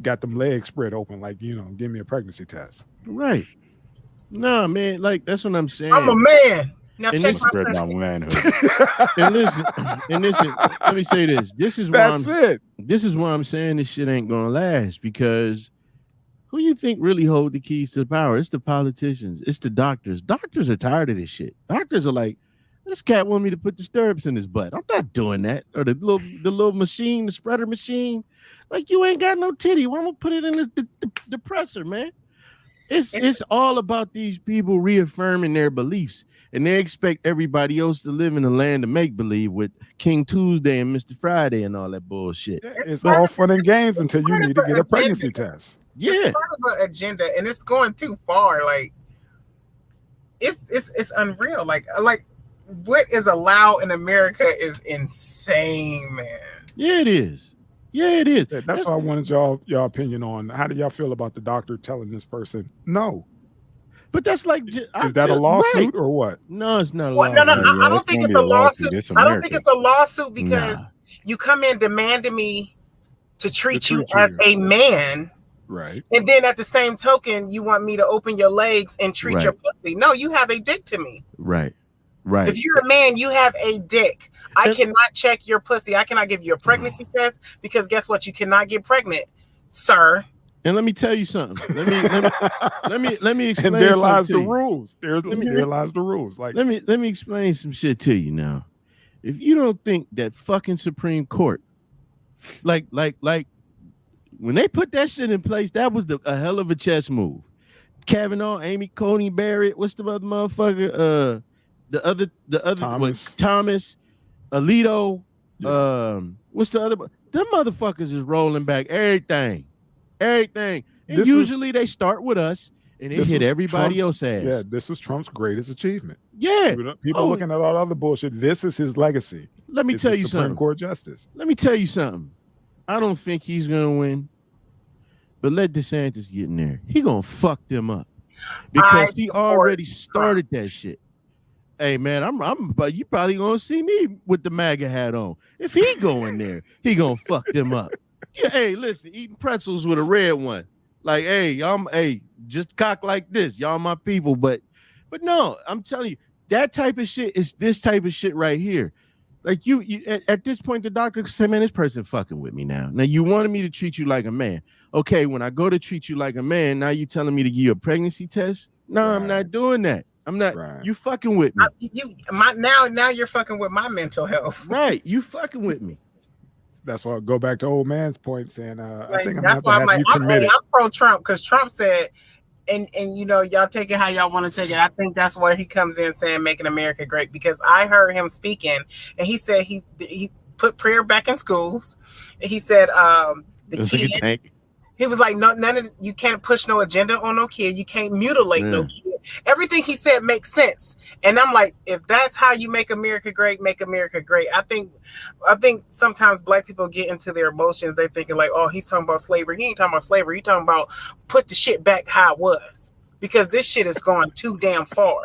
got them legs spread open, like, give me a pregnancy test. Right. No, man, like, that's what I'm saying. I'm a man. Now and check my manhood. and listen, let me say this. This is why I'm saying this shit ain't gonna last, because who you think really hold the keys to the power? It's the politicians. It's the doctors. Doctors are tired of this shit. Doctors are like, This cat want me to put the stirrups in his butt. I'm not doing that. Or the little machine, the spreader machine. Like, you ain't got no titty. Why am I put it in the depressor, man? It's all about these people reaffirming their beliefs, and they expect everybody else to live in the land of make believe with King Tuesday and Mr. Friday and all that bullshit. It's all fun and games until you need to get a pregnancy test. Yeah, it's part of an agenda, and it's going too far. Like, it's unreal. Like what is allowed in America is insane, man. Yeah, it is. Yeah, it is. That's why I wanted y'all opinion on how do y'all feel about the doctor telling this person no? But that's like, is that a lawsuit or what? No, it's not a lawsuit. No, I don't think it's a lawsuit. I don't think it's a lawsuit because you come in demanding me to treat you as a man. Right. And then at the same token, you want me to open your legs and treat your pussy. No, you have a dick to me. Right. Right. If you're a man, you have a dick. I cannot check your pussy. I cannot give you a pregnancy test because guess what? You cannot get pregnant, sir. And let me tell you something. Let me explain. And there lies the rules. There lies the rules. Like, let me explain some shit to you now. If you don't think that fucking Supreme Court, like when they put that shit in place, that was a hell of a chess move. Kavanaugh, Amy Coney Barrett, what's the other motherfucker? The other Thomas, Alito, what's the other? Them motherfuckers is rolling back everything. And usually they start with us and they hit everybody else's ass. Yeah, this was Trump's greatest achievement. Yeah. People looking at all other bullshit. This is his legacy. Let me tell you something. Supreme Court justice. Let me tell you something. I don't think he's gonna win, but let DeSantis get in there. He gonna fuck them up because he already started that shit. Hey man, but you probably gonna see me with the MAGA hat on. If he go in there, he gonna fuck them up. Yeah, hey, listen, eating pretzels with a red one. Like, hey, y'all, just cock like this. Y'all my people, but no, I'm telling you, that type of shit is this type of shit right here. Like you at this point, the doctor said, man, this person fucking with me now. Now you wanted me to treat you like a man. Okay, when I go to treat you like a man, now you telling me to give you a pregnancy test? No, I'm not doing that. I'm not. Right. You fucking with me. Now you're fucking with my mental health. Right, you fucking with me. That's why I go back to old man's point saying, I think that's why I'm pro Trump because Trump said, and you know, y'all take it how y'all want to take it. I think that's where he comes in saying making America great because I heard him speaking and he said he put prayer back in schools. And he said the kids. He was like, none of you can't push no agenda on no kid. You can't mutilate no kid. Everything he said makes sense. And I'm like, if that's how you make America great, make America great. I think sometimes black people get into their emotions. They're thinking like, oh, he's talking about slavery. He ain't talking about slavery. He's talking about put the shit back how it was. Because this shit is going too damn far.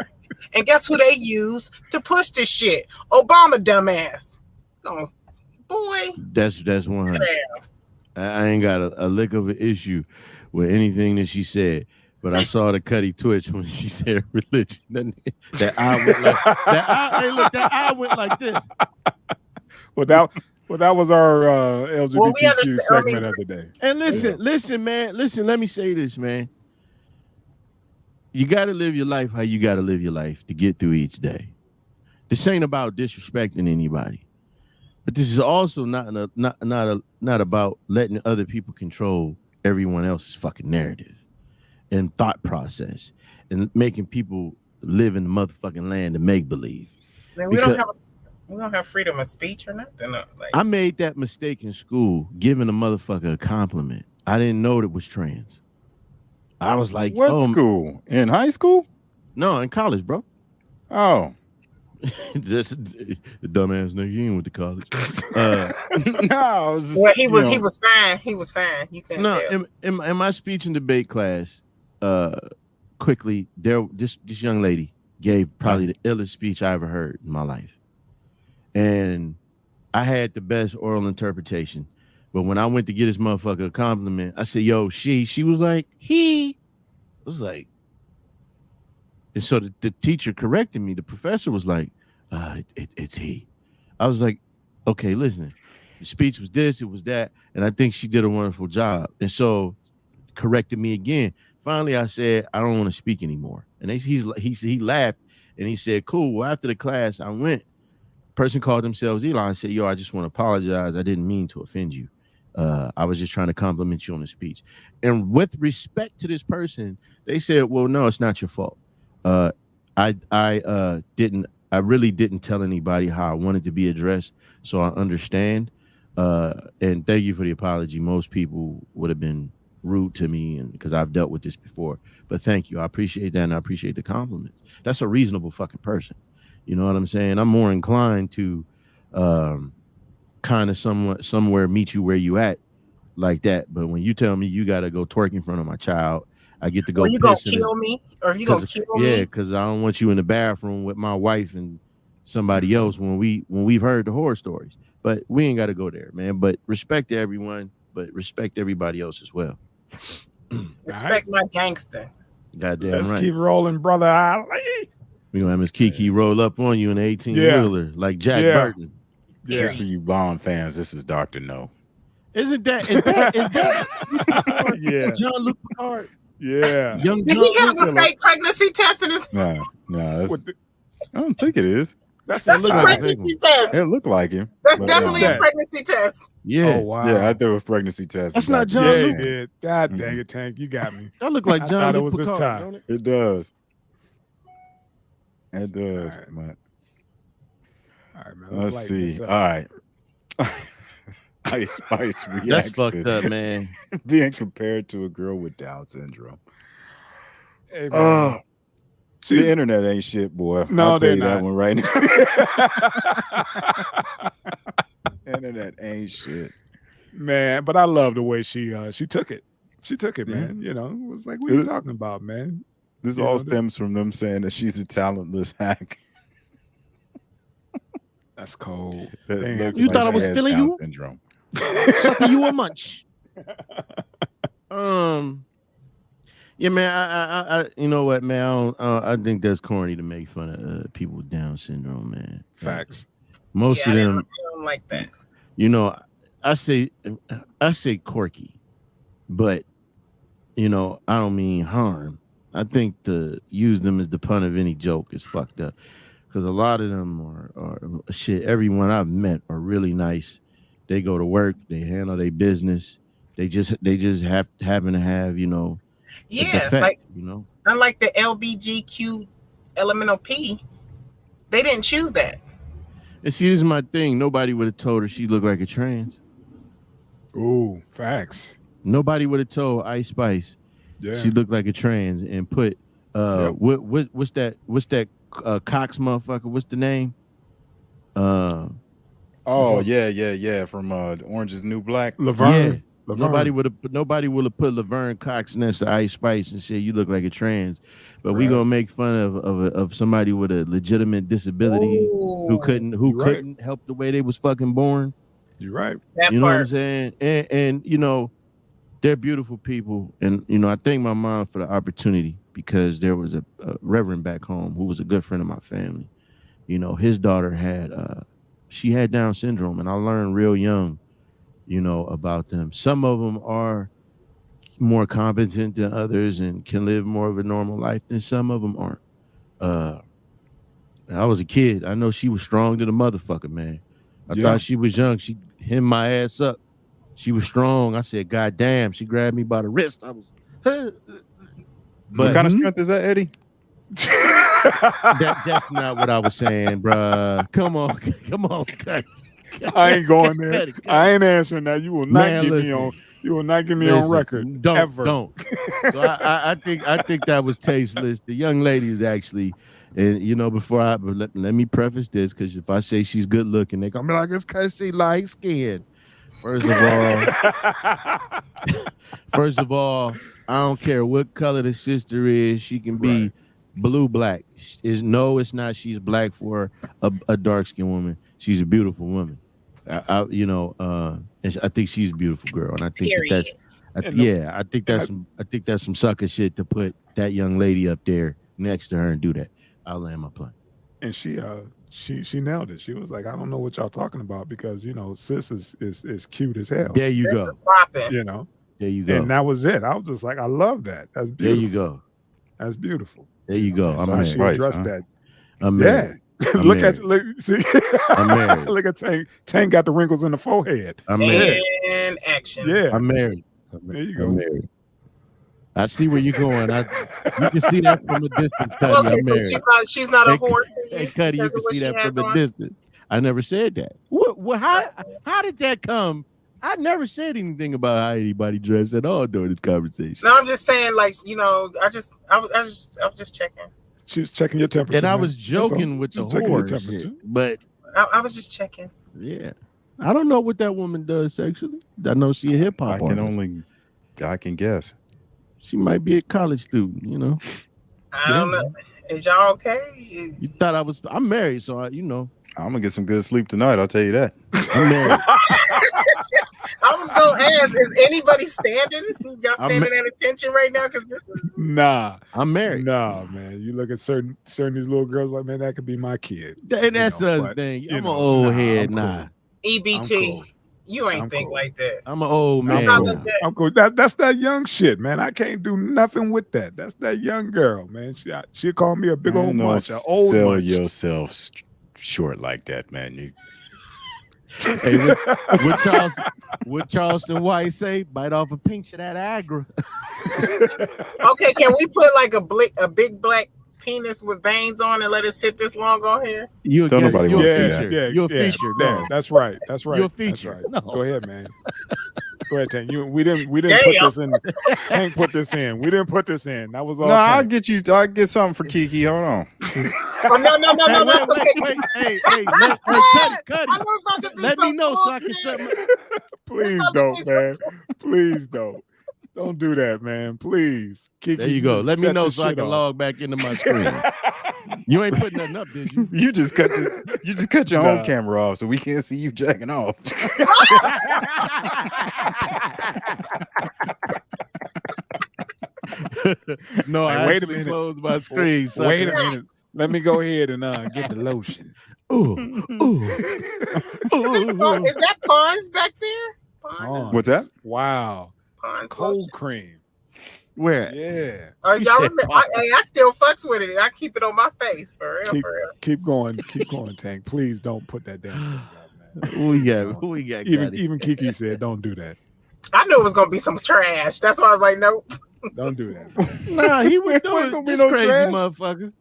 And guess who they use to push this shit? Obama dumbass. Oh, boy. That's 100. I ain't got a lick of an issue with anything that she said, but I saw the Cuddy twitch when she said religion. That eye went like this. Well, that was our LGBTQ segment of the day. And listen, man. Listen, let me say this, man. You got to live your life how you got to live your life to get through each day. This ain't about disrespecting anybody. But this is also not about letting other people control everyone else's fucking narrative and thought process and making people live in the motherfucking land of make believe. We don't have freedom of speech or nothing. I made that mistake in school, giving a motherfucker a compliment. I didn't know it was trans. I was like, what school? In high school? No, in college, bro. Oh. That's the dumbass nigga. You ain't went to college. No, he was fine. He was fine. You couldn't tell. In my speech and debate class, quickly, this young lady gave probably the illest speech I ever heard in my life, and I had the best oral interpretation. But when I went to get this motherfucker a compliment, I said, "Yo, she." She was like, "He." I was like. And so the teacher corrected me. The professor was like, it's he. I was like, okay, listen. The speech was this, it was that. And I think she did a wonderful job. And so corrected me again. Finally, I said, I don't want to speak anymore. And he laughed And he said, cool. Well, after the class, I went. Person called themselves Eli and said, yo, I just want to apologize. I didn't mean to offend you. I was just trying to compliment you on the speech. And with respect to this person, they said, well, no, it's not your fault. I really didn't tell anybody how I wanted to be addressed. So I understand. And thank you for the apology. Most people would have been rude to me, and because I've dealt with this before. But thank you. I appreciate that, and I appreciate the compliments. That's a reasonable fucking person. You know what I'm saying? I'm more inclined to kind of somewhere meet you where you at like that. But when you tell me you got to go twerk in front of my child, I get to go. Or you gonna kill me? Or if you gonna kill me? Yeah, because I don't want you in the bathroom with my wife and somebody else when we've heard the horror stories. But we ain't got to go there, man. But respect to everyone, but respect everybody else as well. Respect my gangster. Goddamn Let's right. keep rolling, brother Ali. We gonna have Miss Kiki roll up on you in an 18-wheeler like Jack Burton. Yeah. Just for you Bond fans, this is Dr. No. Isn't that Yeah. Jean-Luc Picard? Yeah. Young Did he have a fake pregnancy test in his? No, I don't think it is. That's a pregnancy test. It looked like him. That's definitely a pregnancy test. Yeah. Oh wow. Yeah, I thought it was pregnancy test. That's not John Yeah, Luke. you did. God dang it, Tank. You got me. That looked like I John thought it Luke was this Picard, time. don't it? It does. It does. All But All right, man. let's lighten see. this All up. right. Ice Spice reacts That's fucked to up, man. being compared to a girl with Down syndrome. Hey, man. The internet ain't shit, boy. No, I'll tell they're you that not. one right now. Internet ain't shit. Man, but I love the way she took it. She took it, Yeah. man. You know, it was like, what are you talking about, man? This You all know, stems from them saying that she's a talentless hack. That's cold. That Damn. looks You like thought I she was has feeling Down you? syndrome. Sucker, you a munch. Yeah, man. I you know what, man? I think that's corny to make fun of people with Down syndrome, man. Facts. Most of them, I don't like that. you know, I say quirky, but you know, I don't mean harm. I think to use them as the pun of any joke is fucked up, because a lot of them are shit. Everyone I've met are really nice. They go to work, they handle their business. They just happen to have, you know, a defect, like, you know. Unlike the LBGQ elemental P, they didn't choose that. And see, this is my thing. Nobody would have told her she looked like a trans. Ooh, facts. Nobody would have told Ice Spice she looked like a trans and put what's that Cox motherfucker? What's the name? Oh yeah. From Orange Is New Black. Laverne. Yeah. Nobody would have put Laverne Cox next to Ice Spice and said you look like a trans. But we gonna make fun of somebody with a legitimate disability who couldn't help the way they was fucking born. You're right. That You know part. what I'm saying? And you know, they're beautiful people. And you know, I thank my mom for the opportunity, because there was a reverend back home who was a good friend of my family. You know, his daughter had she had Down syndrome, and I learned real young, you know, about them. Some of them are more competent than others and can live more of a normal life, and some of them aren't. I was a kid. I know she was strong to the motherfucker, man. I thought she was young. She hemmed my ass up. She was strong. I said, God damn. She grabbed me by the wrist. I was, but What kind of strength is that, Eddie? that's not what I was saying, bruh. Come on. I ain't going there. I ain't answering that. You will not get me on. You will not get me on record. Don't. Ever. So I think that was tasteless. The young lady is actually, and you know, let me preface this, because if I say she's good looking, they gonna be like, it's because she light skinned. First of all, I don't care what color the sister is. She can be blue black. It's not. She's black for a dark skinned woman. She's a beautiful woman. I think she's a beautiful girl, and I think I think that's some sucker shit to put that young lady up there next to her and do that. I'll land my plane. And she nailed it. She was like, I don't know what y'all talking about, because you know, sis is cute as hell. There you go. You know. There you go. And that was it. I was just like, I love that. That's beautiful. There you go. That's beautiful. There you go. That's How she addressed that. I'm Yeah. married. I'm Look married. at look. See, I'm married. look at Tank. Tank got the wrinkles in the forehead. I'm married. And action. Yeah. I'm married. There you go. I'm married. I see where you're going. You can see that from a distance, Cuddy. Okay, I'm so married. she's not a whore. Hey, Cuddy, you because can of what see she that has from a on? distance. I never said that. How did that come? I never said anything about how anybody dressed at all during this conversation. No, I'm just saying, like, I was just checking. She's checking your temperature. And I man. was joking with the She's checking your whore temperature. shit, but I was just checking. yeah, I don't know what that woman does sexually. I know she a hip hop artist. I can guess. She might be a college student, you know. I don't know. Is y'all okay? You thought I'm married, so I'm gonna get some good sleep tonight. I'll tell you that. I'm married. I was gonna ask, is anybody standing? Y'all standing at attention right now? Nah, I'm married. Nah, man. You look at certain these little girls like, man, that could be my kid. And that's the other thing. I'm an old head now. EBT. You ain't think like that. I'm an old man. I'm cool. That's that young shit, man. I can't do nothing with that. That's that young girl, man. She called me a big old munch. Sell yourself short like that, man. Hey, what Charleston White say? Bite off a pinch of that Agra. Okay, can we put like a big black penis with veins on and let it sit this long on here? You're a feature. Yeah, you're a feature. Yeah, that's right. You're a feature. Right. No. Go ahead, man. Go ahead, Tank. We didn't put this in. Tank put this in. We didn't put this in. That was all. No, I'll get something for Kiki. Hold on. Oh, no. That's okay. Cuddy. Let me know so I can shut my. Please don't, man. Please don't. Don't do that, man. Please. Kiki, there you go. Let me know so I can log back into my screen. You ain't putting nothing up, did you? You just cut your own camera off so we can't see you jacking off. No, I wait a actually minute. closed my screen. Wait a minute. Let me go ahead and get the lotion. Ooh. Is that Pond's back there? Pond's. What's that? Wow. Pond's cold lotion. cream. Where? Yeah. Y'all remember? I still fucks with it. I keep it on my face for real. Keep going, Tank. Please don't put that down. Who we got? Even Kiki said, don't do that. I knew it was gonna be some trash. That's why I was like, nope. Don't do that. Man. Nah, he would do it. This crazy trash. Motherfucker.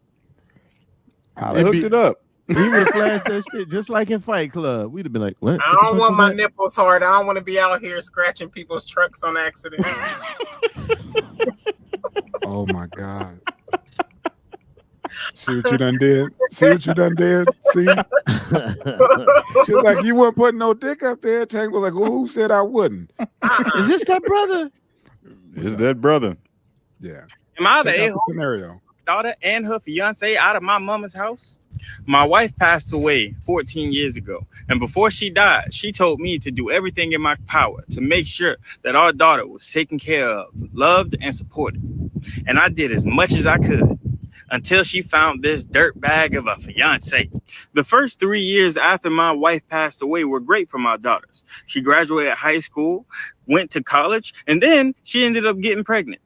I hooked it up. He would have flashed that shit just like in Fight Club. We'd have been like, what? I don't want my nipples hard. I don't want to be out here scratching people's trucks on accident. Oh my God. See what you done did? See? She was like, you weren't putting no dick up there. Tank was like, well, who said I wouldn't? Is this that brother? It's that brother. Yeah. Am I the the scenario? Daughter and her fiance out of my mama's house? My wife passed away 14 years ago, and before she died, she told me to do everything in my power to make sure that our daughter was taken care of, loved, and supported. And I did as much as I could until she found this dirt bag of a fiance. The first 3 years after my wife passed away were great for my daughters. She graduated high school, went to college, and then she ended up getting pregnant.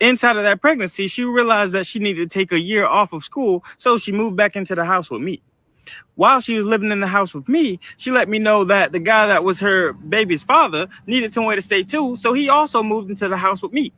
Inside of that pregnancy, she realized that she needed to take a year off of school, so she moved back into the house with me. While she was living in the house with me, she let me know that the guy that was her baby's father needed somewhere to stay too, so he also moved into the house with me.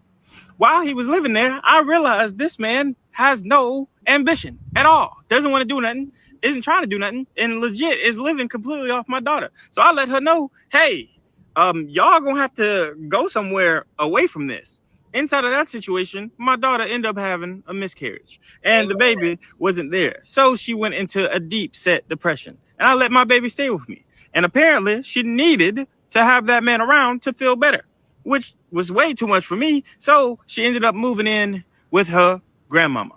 While he was living there, I realized this man has no ambition at all, doesn't want to do nothing, isn't trying to do nothing, and legit is living completely off my daughter. So I let her know, hey, y'all gonna have to go somewhere away from this. Inside of that situation, my daughter ended up having a miscarriage and the baby wasn't there. So she went into a deep set depression and I let my baby stay with me. And apparently she needed to have that man around to feel better, which was way too much for me. So she ended up moving in with her grandmama.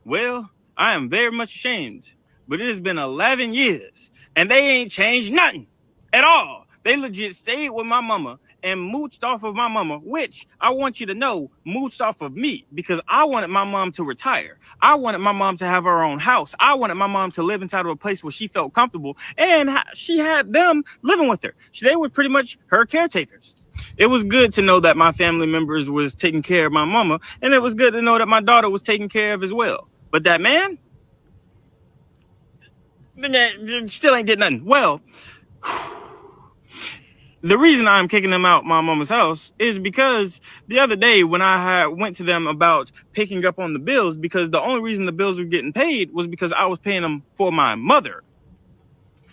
Well, I am very much ashamed, but it has been 11 years and they ain't changed nothing at all. They legit stayed with my mama and mooched off of my mama, which I want you to know, mooched off of me because I wanted my mom to retire. I wanted my mom to have her own house. I wanted my mom to live inside of a place where she felt comfortable, and she had them living with her. They were pretty much her caretakers. It was good to know that my family members was taking care of my mama, and it was good to know that my daughter was taken care of as well. But that man, Still ain't did nothing. Well, the reason I'm kicking them out my mama's house is because the other day when I went to them about picking up on the bills, because the only reason the bills were getting paid was because I was paying them for my mother.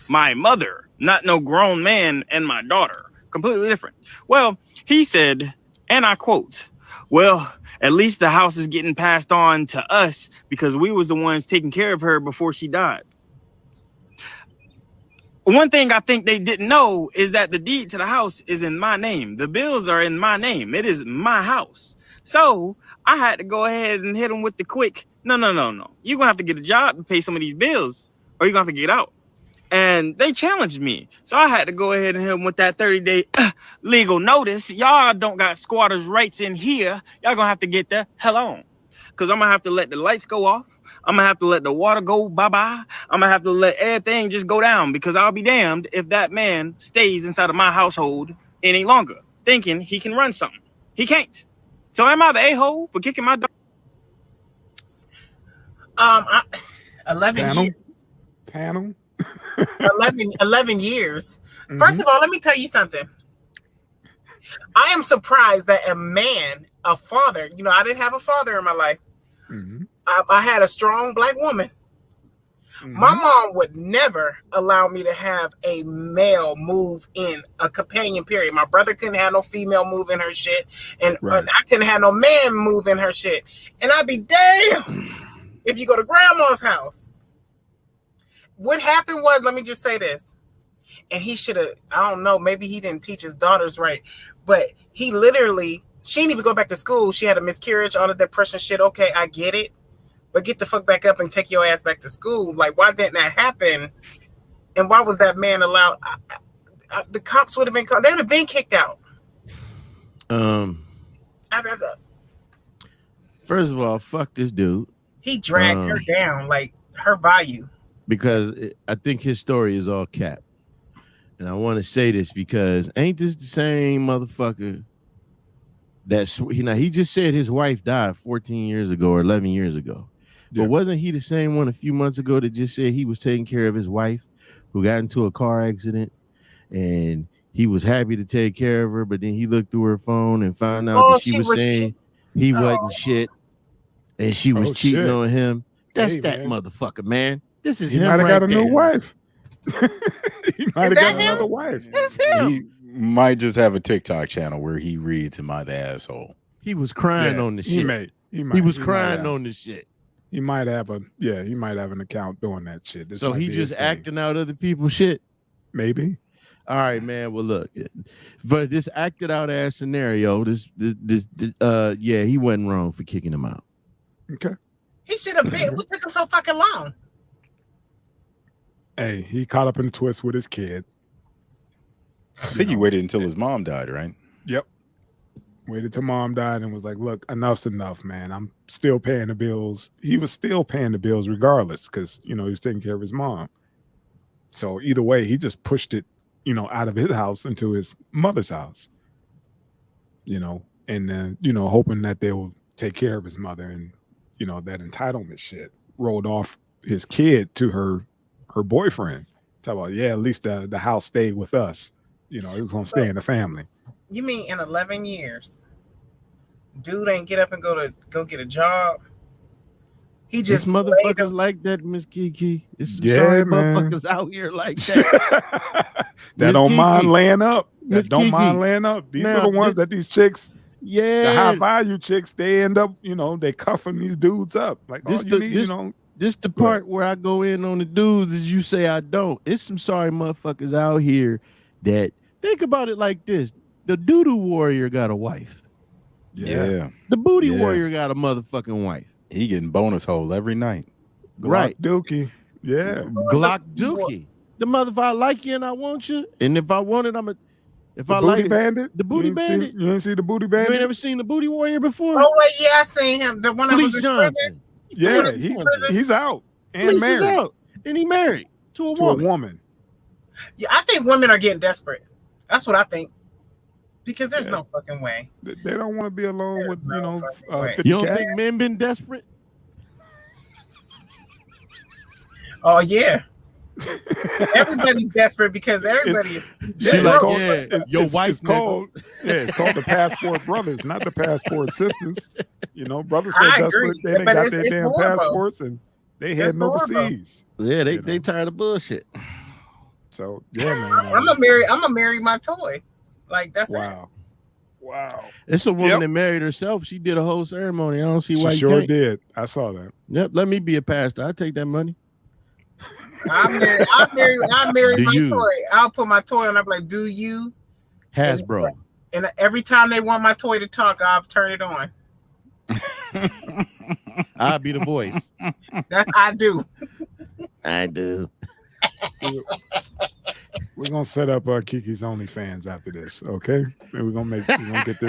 My mother, not no grown man and my daughter. Completely different. Well, he said, and I quote, well, at least the house is getting passed on to us because we was the ones taking care of her before she died. One thing I think they didn't know is that the deed to the house is in my name. The bills are in my name. It is my house. So I had to go ahead and hit them with the quick, no. You're going to have to get a job to pay some of these bills or you're going to have to get out. And they challenged me. So I had to go ahead and hit them with that 30-day legal notice. Y'all don't got squatters' rights in here. Y'all going to have to get the hell on. Because I'm going to have to let the lights go off. I'm going to have to let the water go bye-bye. I'm going to have to let everything just go down because I'll be damned if that man stays inside of my household any longer thinking he can run something. He can't. So am I the a-hole for kicking my dog? 11 years. Panel. 11 years. First of all, let me tell you something. I am surprised that a man, a father, I didn't have a father in my life. I had a strong black woman. My mom would never allow me to have a male move in a companion, period. My brother couldn't have no female move in her shit. And I couldn't have no man move in her shit. And I'd be damn if you go to grandma's house. What happened was, let me just say this. And he should have, I don't know, maybe he didn't teach his daughters right. But he literally, she didn't even go back to school. She had a miscarriage, all the depression shit. Okay, I get it. But get the fuck back up and take your ass back to school. Like, why didn't that happen? And why was that man allowed? The cops would have been called. They would have been kicked out. First of all, fuck this dude. He dragged her down, like her value. Because I think his story is all cap. And I want to say this because ain't this the same motherfucker he just said his wife died 14 years ago or 11 years ago. Yeah. But wasn't he the same one a few months ago that just said he was taking care of his wife who got into a car accident and he was happy to take care of her, but then he looked through her phone and found out that she was saying he wasn't shit and she was cheating on him. That's that motherfucker, man. This is him. He might have got a new wife. He might have got another wife. That's him. He might just have a TikTok channel where he reads "Am I the asshole?" He was crying on the shit. He was crying on the shit. He might have he might have an account doing that shit. So he just acting out other people's shit. Maybe. All right, man. Well, look, for this acted out ass scenario, he wasn't wrong for kicking him out. Okay. He should have been. What took him so fucking long? Hey, he caught up in the twist with his kid. I think he waited until his mom died, right? Yep. Waited till mom died and was like, look, enough's enough, man. I'm still paying the bills. He was still paying the bills regardless because, he was taking care of his mom. So either way, he just pushed it, out of his house into his mother's house, and hoping that they will take care of his mother. And, that entitlement shit rolled off his kid to her boyfriend. Talk about, at least the house stayed with us. It was gonna stay in the family. You mean in 11 years, dude ain't get up and go get a job? He just motherfuckers like that, Miss Kiki. It's some sorry motherfuckers out here like that. That don't mind laying up. That don't mind laying up. These are the ones that these chicks, the high value chicks, they end up, they cuffing these dudes up. Like, this the part where I go in on the dudes as you say I don't. It's some sorry motherfuckers out here that think about it like this. The doo-doo warrior got a wife. Yeah. The booty warrior got a motherfucking wife. He getting bonus hole every night. Glock Dookie. Yeah. Glock Dookie. The motherfucker, I like you and I want you. And if I want it, if I like it, bandit. The booty bandit. You ain't see the booty bandit? You ain't ever seen the booty warrior before? Oh, wait, yeah, I seen him. The one that was in Johnson. Yeah, he's out and married. Out. And he married to a woman. Yeah, I think women are getting desperate. That's what I think. Because there's no fucking way. They don't want to be alone with, 50 You don't think men been desperate? Oh, yeah. Everybody's desperate because everybody. She it's like, called- yeah, your wife it's called it's called the Passport Brothers, not the Passport Sisters. You know, brothers so I desperate agree, they didn't but got it's- their it's damn horrible. passports and they It's heading horrible. overseas. Yeah, they You know. tired of bullshit. So yeah, man. I'm gonna marry my toy. Like that's it. Wow. It's a woman Yep. that married herself. She did a whole ceremony. I don't see why She you sure can't. did. I saw that. Yep, let me be a pastor. I'll take that money. I marry Do my you? toy. I'll put my toy on. I'm like, do you? Hasbro. And every time they want my toy to talk, I'll turn it on. I'll be the voice. That's I do. I do. We're gonna set up Kiki's OnlyFans after this, okay? And we're gonna get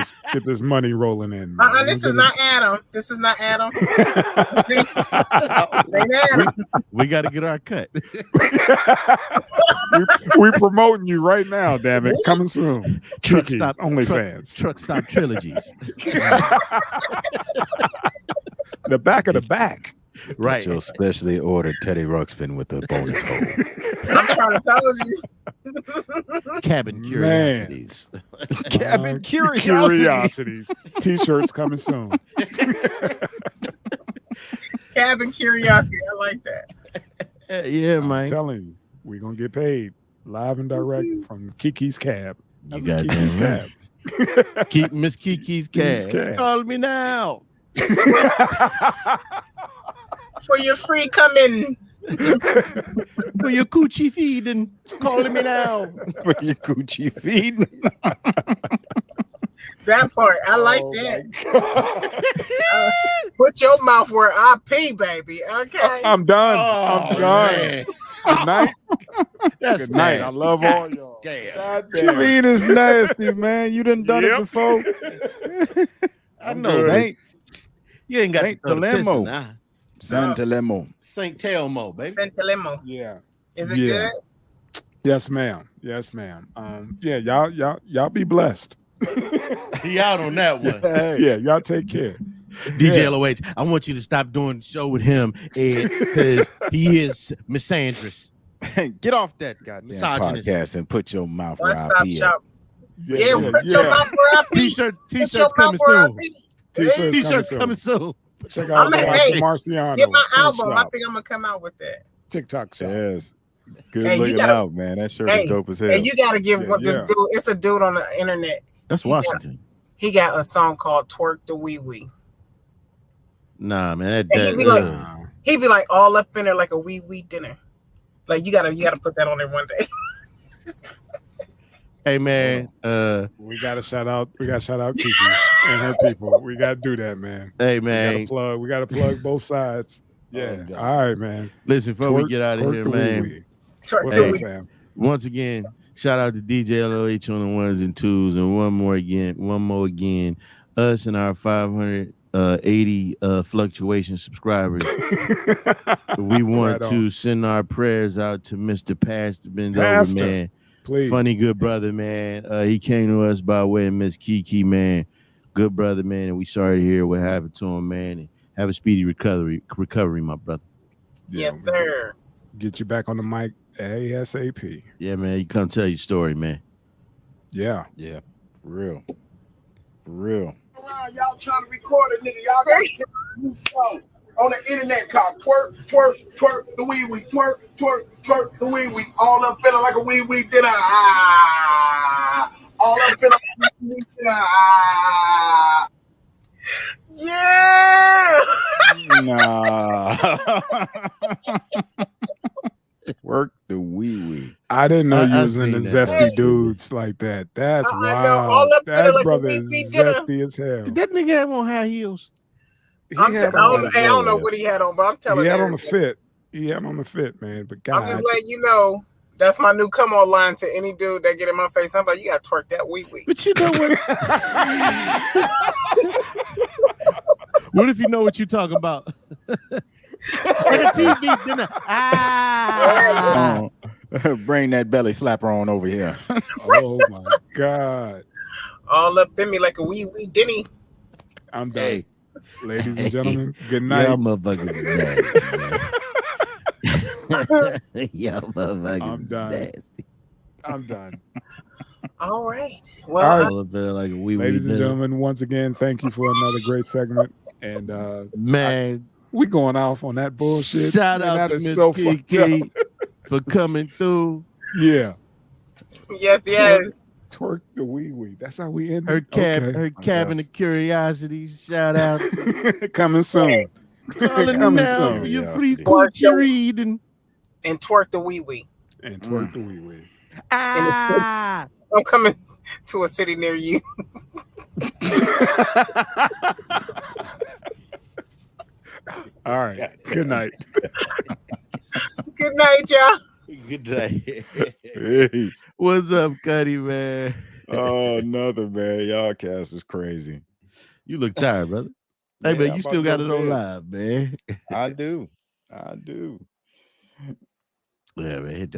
this money rolling in. Man. This is not Adam. This is not Adam. Ain't Adam. We got to get our cut. we promoting you right now, damn it. Coming soon. Truck Kiki's stop OnlyFans. Truck stop trilogies. The back of the back. Right. Your specially ordered Teddy Ruxpin with a bonus hole. I'm trying to tell you. Cabin Man. curiosities. Cabin curiosities. T-shirts coming soon. Cabin curiosity. I like that. Yeah, I'm man. telling you, we're gonna get paid live and direct from Kiki's cab. You That's got Kiki's damn cab. Keep Miss Kiki's Kiki's cat. cab. Call me now. For your free coming. For your coochie feeding. Calling me now. For your Gucci feed. That part. I like Oh, that. Put your mouth where I pee, baby. Okay. I'm done. Oh, I'm done. man. Good night. That's Good night. nasty. I love all y'all. Damn. God What you damn. mean it's nasty, man? You done done Yep. it before. I know. Saint, You ain't got Saint to throw the Telemo. pissing, nah. Santelemo. Saint Telmo, baby. Ventilemo. Yeah. Is it Yeah. good? Yes, ma'am. Yes, ma'am. Yeah, y'all be blessed. He out on that one. Yeah, y'all take care. DJ Yeah. LOH, I want you to stop doing the show with him, Ed, because he is misandrous. Get off that goddamn Misogynist. podcast and put your mouth One where I stop be at. shop. Yeah, put your mouth where I pee. Put your T-shirts coming mouth where I soon. pee. T-shirts T-shirts coming coming soon. soon. Check out Hey, Marciano. Get my Print album. I Shop, think I'm gonna come out with that. TikTok shop. Yes. Good Hey, you looking gotta- out, man. That shirt Hey, is dope as hell. And you gotta give Yeah, what this yeah. dude. It's a dude on the internet. That's Washington. He got a song called "Twerk the Wee Wee." Nah, man. And he be like, he be like all up in there like a wee wee dinner. Like you gotta put that on there one day. Hey, man. We gotta shout out Kiki and her people. We gotta do that, man. Hey, We man. gotta plug both sides. Yeah. God. All right, man. Listen, before we get out of Twerk here, the man. wee-wee. Twerk What's the up, wee. Sam? Once again, shout out to DJ LOH on the ones and twos, and one more again, us and our 580 fluctuation subscribers. We want Right to on. send our prayers out to Mr. Pastor Bendover, Pastor. man. Please. Funny good brother, man. He came to us by way of Miss Kiki, man. Good brother, man, and we sorry to hear what happened to him, man. And have a speedy recovery, my brother. Yeah, Yes, sir. Get you back on the mic ASAP. Yeah, man. You come tell your story, man. Yeah. Yeah. For real. For real. Y'all trying to record a nigga. Y'all got on the internet called twerk, twerk, twerk the wee wee, twerk, twerk, twerk the wee wee. All up feeling like a wee wee dinner. Ah. All up feeling like a wee wee dinner. Ah. Yeah. Nah. Work the wee wee. I didn't know you I was into seen that. zesty dudes like that. That's I know, wild. all up in there That like a brother wee is wee dinner. zesty as hell. Did that nigga have on high heels? He I had don't on, know what he had on, but I'm telling he you. had on the fit. He had on the fit, man. But I'm God, just letting you know. That's my new come on line to any dude that get in my face. I'm like, you gotta twerk that wee wee. But you know what? What if you know what you're talking about? Like a TV dinner. Ah. Bring that belly slapper on over here. oh my God. All up in me like a wee wee dinny. I'm done. Hey. Ladies Hey. and gentlemen, good night. Y'all motherfuckers is mad, man. Yeah, motherfuckers I'm is done. nasty. I'm done. All right. All Well, right. All up there like a wee Ladies and dinner. gentlemen, once again, thank you for another great segment. And Man, we going off on that bullshit. shout Man, out that to is Miss so fucked up. Kiki for coming through. Yeah. yes, yes. Twerk the wee wee. That's how we end Her it. her cabin of curiosities. Shout out. Coming soon. Calling Coming now soon. for your free Curiosity. coochie reading. And twerk the wee wee. And twerk the wee wee. Ah. I'm coming to a city near you. All right. Good night. Good night, y'all. Good night. Peace. What's up, Cuddy, man? Oh, nothing, man. Y'all cast is crazy. You look tired, brother. Hey, Yeah, man, I'm you about still to got go it to on bed. live, man. I do. Yeah, man. Hit that.